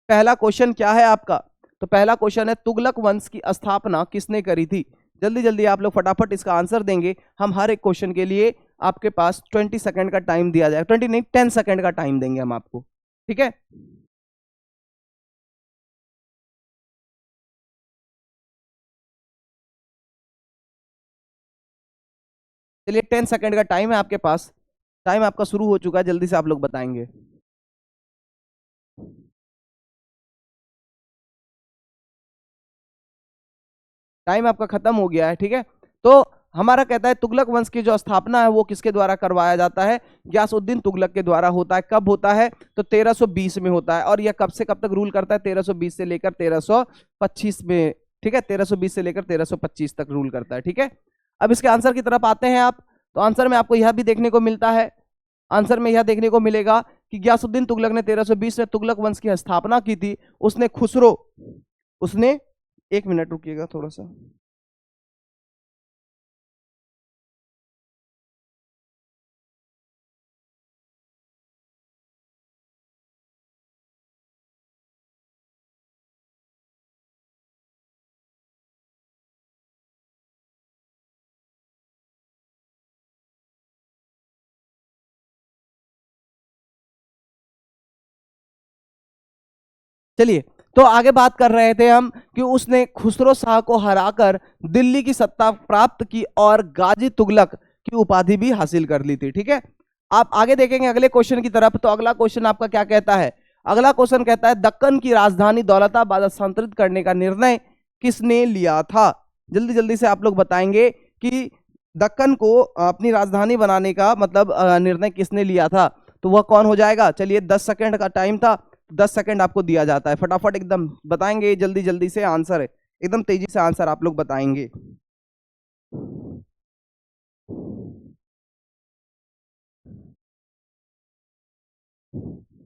पहला क्वेश्चन क्या है आपका, तो पहला क्वेश्चन है तुगलक वंश की स्थापना किसने करी थी। जल्दी जल्दी आप लोग फटाफट इसका आंसर देंगे। हम हर एक क्वेश्चन के लिए आपके पास 20 सेकंड का टाइम दिया जाएगा, 20 नहीं 10 सेकंड का टाइम देंगे हम आपको। ठीक है, चलिए 10 सेकंड का टाइम है आपके पास, टाइम आपका शुरू हो चुका है, जल्दी से आप लोग बताएंगे। टाइम आपका खत्म हो गया है। ठीक है, तो हमारा कहता है तुगलक वंश की जो स्थापना है वो किसके द्वारा करवाया जाता है, गयासुद्दीन तुगलक के द्वारा होता है। कब होता है, तो 1320 में होता है। और यह कब से कब तक रूल करता है, 1320 से लेकर 1325 में। ठीक है, 1320 से लेकर 1325 तक रूल करता है। ठीक है, अब इसके आंसर की तरफ आते हैं आप। तो आंसर में आपको यह भी देखने को मिलता है, आंसर में यह देखने को मिलेगा कि गयासुद्दीन तुगलक ने 1320 में तुगलक वंश की स्थापना की थी। उसने खुसरो, उसने, एक मिनट रुकिएगा थोड़ा सा। चलिए, तो आगे बात कर रहे थे हम कि उसने खुसरो शाह को हराकर दिल्ली की सत्ता प्राप्त की और गाजी तुगलक की उपाधि भी हासिल कर ली थी। ठीक है, आप आगे देखेंगे अगले क्वेश्चन की तरफ। तो अगला क्वेश्चन आपका क्या कहता है, अगला क्वेश्चन कहता है दक्कन की राजधानी दौलताबाद स्थानांतरित करने का निर्णय किसने लिया था। जल्दी जल्दी से आप लोग बताएंगे कि दक्कन को अपनी राजधानी बनाने का मतलब निर्णय किसने लिया था। तो वह कौन हो जाएगा, चलिए 10 सेकंड का टाइम था, 10 सेकंड आपको दिया जाता है, फटाफट एकदम बताएंगे, जल्दी जल्दी से आंसर है, एकदम तेजी से आंसर आप लोग बताएंगे।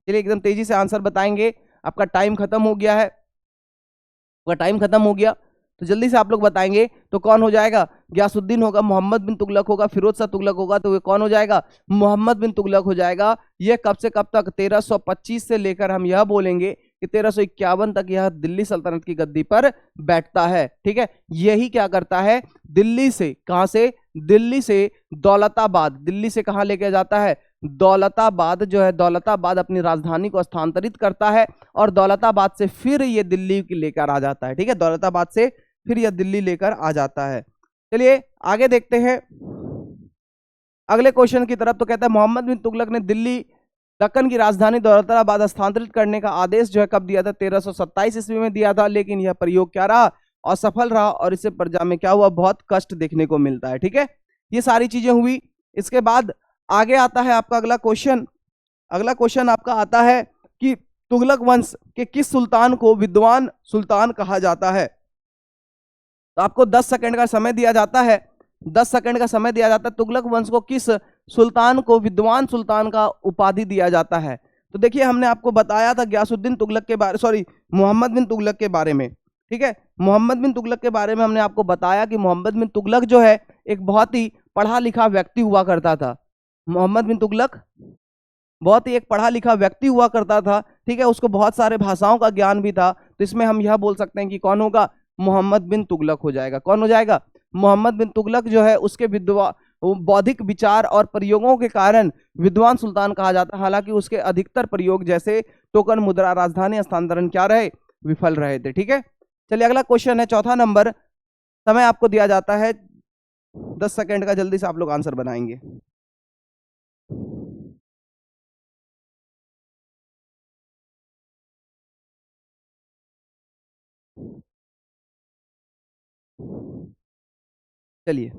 चलिए एकदम तेजी से आंसर बताएंगे, आपका टाइम खत्म हो गया है, आपका टाइम खत्म हो गया। तो जल्दी से आप लोग बताएंगे, तो कौन हो जाएगा, गयासुद्दीन होगा, मोहम्मद बिन तुगलक होगा, फिरोज शाह तुगलक होगा। तो ये कौन हो जाएगा, मोहम्मद बिन तुगलक हो जाएगा। ये कब से कब तक, 1325 से लेकर हम यह बोलेंगे कि 1351 तक यह दिल्ली सल्तनत की गद्दी पर बैठता है। ठीक है, यही क्या करता है, दिल्ली से, कहां से, दिल्ली से दौलताबाद, दिल्ली से कहां लेके जाता है, दौलताबाद जो है, दौलताबाद अपनी राजधानी को स्थानांतरित करता है और दौलताबाद से फिर ये दिल्ली लेकर आ जाता है। ठीक है, दौलताबाद से फिर यह दिल्ली लेकर आ जाता है। चलिए आगे देखते हैं अगले क्वेश्चन की तरफ। तो कहता है मोहम्मद बिन तुगलक ने दिल्ली दक्कन की राजधानी दौलताबाद स्थानांतरित करने का आदेश जो है कब दिया था, 1327 ईस्वी में दिया था। लेकिन यह प्रयोग क्या रहा, असफल रहा और इससे प्रजा में क्या हुआ, बहुत कष्ट देखने को मिलता है। ठीक है, ये सारी चीजें हुई। इसके बाद आगे आता है आपका अगला क्वेश्चन। अगला क्वेश्चन आपका आता है कि तुगलक वंश के किस सुल्तान को विद्वान सुल्तान कहा जाता है। तो आपको 10 सेकंड का समय दिया जाता है, 10 सेकंड का समय दिया जाता है। तुगलक वंश को किस सुल्तान को विद्वान सुल्तान का उपाधि दिया जाता है। तो देखिए हमने आपको बताया था गयासुद्दीन तुगलक के बारे, सॉरी मोहम्मद बिन तुगलक के बारे में। ठीक है, मोहम्मद बिन तुगलक के बारे में हमने आपको बताया कि मोहम्मद बिन तुगलक जो है एक बहुत ही पढ़ा लिखा व्यक्ति हुआ करता था। मोहम्मद बिन तुगलक बहुत ही एक पढ़ा लिखा व्यक्ति हुआ करता था। ठीक है, उसको बहुत सारे भाषाओं का ज्ञान भी था। तो इसमें हम यह बोल सकते हैं कि कौन होगा, मोहम्मद बिन तुगलक हो जाएगा। कौन हो जाएगा, मोहम्मद बिन तुगलक जो है उसके विद्वा बौद्धिक विचार और प्रयोगों के कारण विद्वान सुल्तान कहा जाता है। हालांकि उसके अधिकतर प्रयोग जैसे टोकन मुद्रा, राजधानी हस्तांतरण क्या रहे, विफल रहे थे। ठीक है, चलिए अगला क्वेश्चन है, चौथा नंबर। समय आपको दिया जाता है 10 सेकंड का, जल्दी से आप लोग आंसर बनाएंगे। चलिए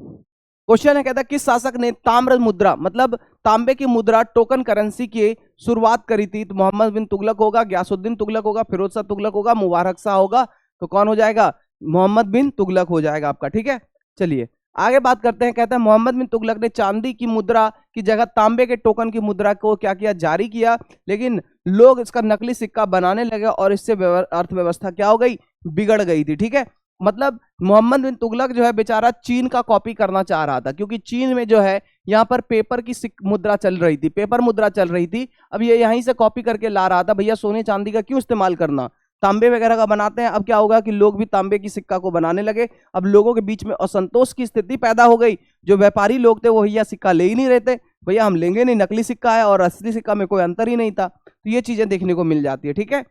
क्वेश्चन है, कहता है किस शासक ने ताम्र मुद्रा मतलब तांबे की मुद्रा टोकन करेंसी की शुरुआत करी थी? तो मोहम्मद बिन तुगलक होगा, गयासुद्दीन तुगलक होगा, फिरोज शाह तुगलक होगा, मुबारक शाह होगा। तो कौन हो जाएगा? मोहम्मद बिन तुगलक हो जाएगा आपका। ठीक है, चलिए आगे बात करते हैं। कहता है मोहम्मद बिन तुगलक ने चांदी की मुद्रा की जगह तांबे के टोकन की मुद्रा को क्या किया? जारी किया। लेकिन लोग इसका नकली सिक्का बनाने लगे और इससे अर्थव्यवस्था क्या हो गई? बिगड़ गई थी। ठीक है, मतलब मोहम्मद बिन तुगलक जो है बेचारा चीन का कॉपी करना चाह रहा था, क्योंकि चीन में जो है यहाँ पर पेपर की मुद्रा चल रही थी, पेपर मुद्रा चल रही थी। अब ये यहीं से कॉपी करके ला रहा था, भैया सोने चांदी का क्यों इस्तेमाल करना, तांबे वगैरह का बनाते हैं। अब क्या होगा कि लोग भी तांबे की सिक्का को बनाने लगे। अब लोगों के बीच में असंतोष की स्थिति पैदा हो गई। जो व्यापारी लोग थे वो भैया सिक्का ले ही नहीं रहे थे, भैया हम लेंगे नहीं, नकली सिक्का है और असली सिक्का में कोई अंतर ही नहीं था। तो ये चीजें देखने को मिल जाती है। ठीक है,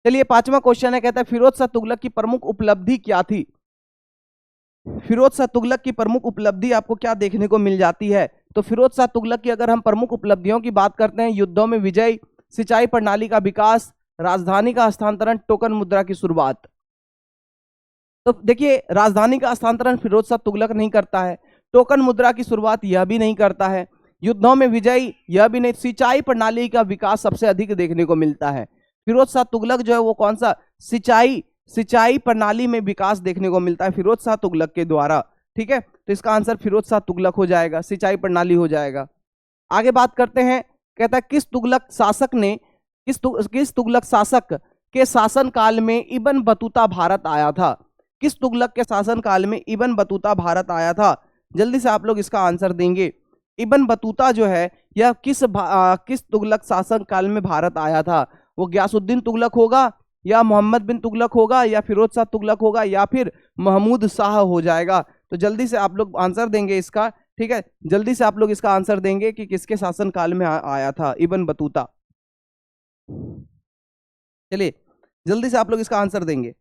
चलिए पांचवा क्वेश्चन है, कहता है फिरोज शाह तुगलक की प्रमुख उपलब्धि क्या थी? फिरोज शाह तुगलक की प्रमुख उपलब्धि आपको क्या देखने को मिल जाती है? तो फिरोज शाह तुगलक की अगर हम प्रमुख उपलब्धियों की बात करते हैं, युद्धों में विजय, सिंचाई प्रणाली का विकास, राजधानी का हस्तांतरण, टोकन मुद्रा की शुरुआत। तो देखिए राजधानी का हस्तांतरण फिरोज शाह तुगलक नहीं करता है, टोकन मुद्रा की शुरुआत यह भी नहीं करता है, युद्धों में विजय यह भी नहीं, सिंचाई प्रणाली का विकास सबसे अधिक देखने को मिलता है। फिरोज शाह तुगलक जो है वो कौन सा? सिंचाई प्रणाली में विकास देखने को मिलता है फिरोज शाह तुगलक के द्वारा। ठीक है, तो इसका आंसर फिरोज शाह तुगलक हो जाएगा, सिंचाई प्रणाली हो जाएगा। आगे बात करते हैं, कहता है किस तुगलक शासक ने किस तुगलक शासक के शासन काल में इब्न बतूता भारत आया था? किस तुगलक के शासन काल में इब्न बतूता भारत आया था? जल्दी से आप लोग इसका आंसर देंगे। इब्न बतूता जो है यह किस तुगलक शासन काल में भारत आया था? वो गयासुद्दीन तुगलक होगा, या मोहम्मद बिन तुगलक होगा, या फिरोज शाह तुगलक होगा, या फिर महमूद शाह हो जाएगा? तो जल्दी से आप लोग आंसर देंगे इसका। ठीक है, जल्दी से आप लोग इसका आंसर देंगे कि किसके शासन काल में आया था इब्न बतूता। चलिए जल्दी से आप लोग इसका आंसर देंगे।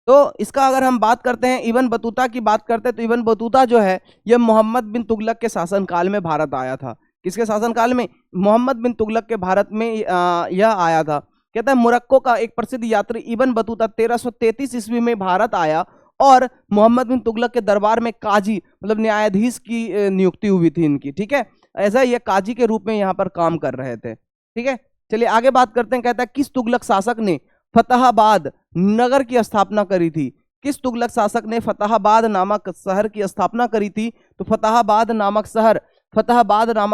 तो इसका अगर हम बात करते हैं, इब्न बतूता की बात करते हैं, तो इब्न बतूता जो है यह मोहम्मद बिन तुगलक के शासन काल में भारत आया था। किसके शासन काल में? मोहम्मद बिन तुगलक के भारत में यह आया था। कहता है मोरक्को का एक प्रसिद्ध यात्री इब्न बतूता 1333 ईस्वी में भारत आया और मोहम्मद बिन तुगलक के दरबार में काजी मतलब न्यायाधीश की नियुक्ति हुई थी इनकी। ठीक है, ऐसा ये काजी के रूप में यहाँ पर काम कर रहे थे। ठीक है, चलिए आगे बात करते हैं। कहता है किस तुगलक शासक ने फतेहाबाद नगर की स्थापना करी थी? किस तुगलक शासक ने फतेहाबाद नामक शहर की स्थापना करी थी? तो फतेहाबाद नामक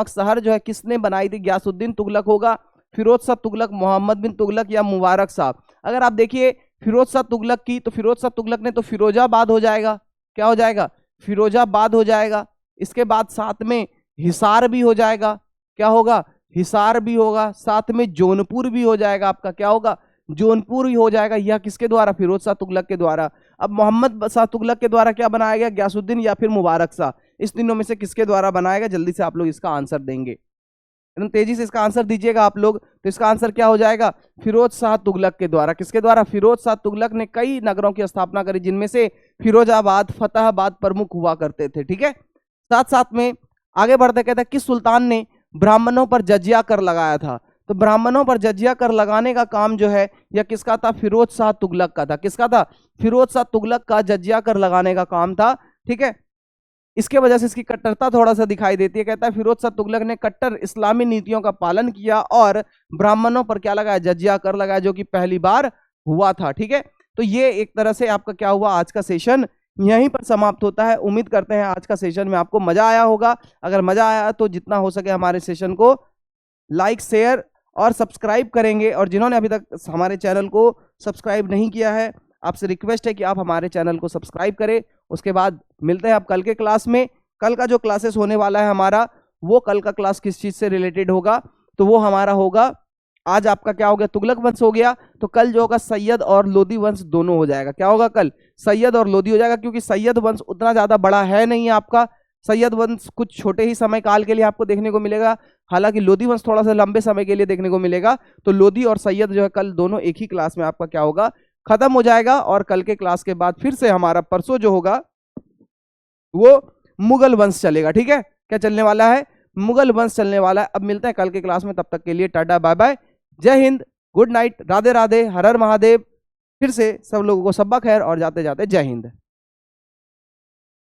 शहर जो है किसने बनाई थी? गयासुद्दीन तुगलक होगा, फिरोज शाह तुगलक, मोहम्मद बिन तुगलक, या मुबारक शाह? अगर आप देखिए फिरोज शाह तुगलक की, तो फिरोज शाह तुगलक ने तो फिरोजाबाद हो जाएगा। क्या हो जाएगा? फिरोजाबाद हो जाएगा। इसके बाद साथ में हिसार भी हो जाएगा। क्या होगा? हिसार भी होगा। साथ में जौनपुर भी हो जाएगा आपका। क्या होगा? जौनपुर ही हो जाएगा। यह किसके द्वारा? फिरोज शाह तुगलक के द्वारा। अब मोहम्मद शाह तुगलक के द्वारा क्या बनाया गया? गयासुद्दीन या फिर मुबारक शाह? इस तीनों में से किसके द्वारा बनाएगा? जल्दी से आप लोग इसका आंसर देंगे, एकदम तेजी से इसका आंसर दीजिएगा आप लोग। तो इसका आंसर क्या हो जाएगा? फिरोज शाह तुगलक के द्वारा। किसके द्वारा? फिरोज शाह तुगलक ने कई नगरों की स्थापना करी, जिनमें से फिरोजाबाद, फतेहाबाद प्रमुख हुआ करते थे। ठीक है, साथ साथ में आगे बढ़ते कहते हैं किस सुल्तान ने ब्राह्मणों पर जजिया कर लगाया था? तो ब्राह्मणों पर जजिया कर लगाने का काम जो है यह किसका था? फिरोज शाह तुगलक का था। किसका था? फिरोज शाह तुगलक का जजिया कर लगाने का काम था। ठीक है, इसके वजह से इसकी कट्टरता थोड़ा सा दिखाई देती है। कहता है फिरोज शाह तुगलक ने कट्टर इस्लामी नीतियों का पालन किया और ब्राह्मणों पर क्या लगाया? जजिया कर लगाया, जो कि पहली बार हुआ था। ठीक है, तो ये एक तरह से आपका क्या हुआ, आज का सेशन यहीं पर समाप्त होता है। उम्मीद करते हैं आज का सेशन में आपको मजा आया होगा। अगर मजा आया तो जितना हो सके हमारे सेशन को लाइक, शेयर और सब्सक्राइब करेंगे। और जिन्होंने अभी तक हमारे चैनल को सब्सक्राइब नहीं किया है, आपसे रिक्वेस्ट है कि आप हमारे चैनल को सब्सक्राइब करें। उसके बाद मिलते हैं आप कल के क्लास में। कल का जो क्लासेस होने वाला है हमारा, वो कल का क्लास किस चीज से रिलेटेड होगा? तो वो हमारा होगा, आज आपका क्या हो गया? तुगलक वंश हो गया। तो कल जो होगा सैयद और लोदी वंश दोनों हो जाएगा। क्या होगा? कल सैयद और लोदी हो जाएगा, क्योंकि सैयद वंश उतना ज्यादा बड़ा है नहीं आपका। सैयद वंश कुछ छोटे ही समय काल के लिए आपको देखने को मिलेगा, हालांकि लोदी वंश थोड़ा सा लंबे समय के लिए देखने को मिलेगा। तो लोदी और सैयद जो है कल दोनों एक ही क्लास में आपका क्या होगा? खत्म हो जाएगा। और कल के क्लास के बाद फिर से हमारा परसों जो होगा वो मुगल वंश चलेगा। ठीक है, क्या चलने वाला है? मुगल वंश चलने वाला है। अब मिलते हैं कल के क्लास में, तब तक के लिए टाटा बाय बाय, जय हिंद। गुड नाइट, राधे राधे, हर हर महादेव। फिर से सब लोगों को सब्बा खैर और जाते जाते जय हिंद।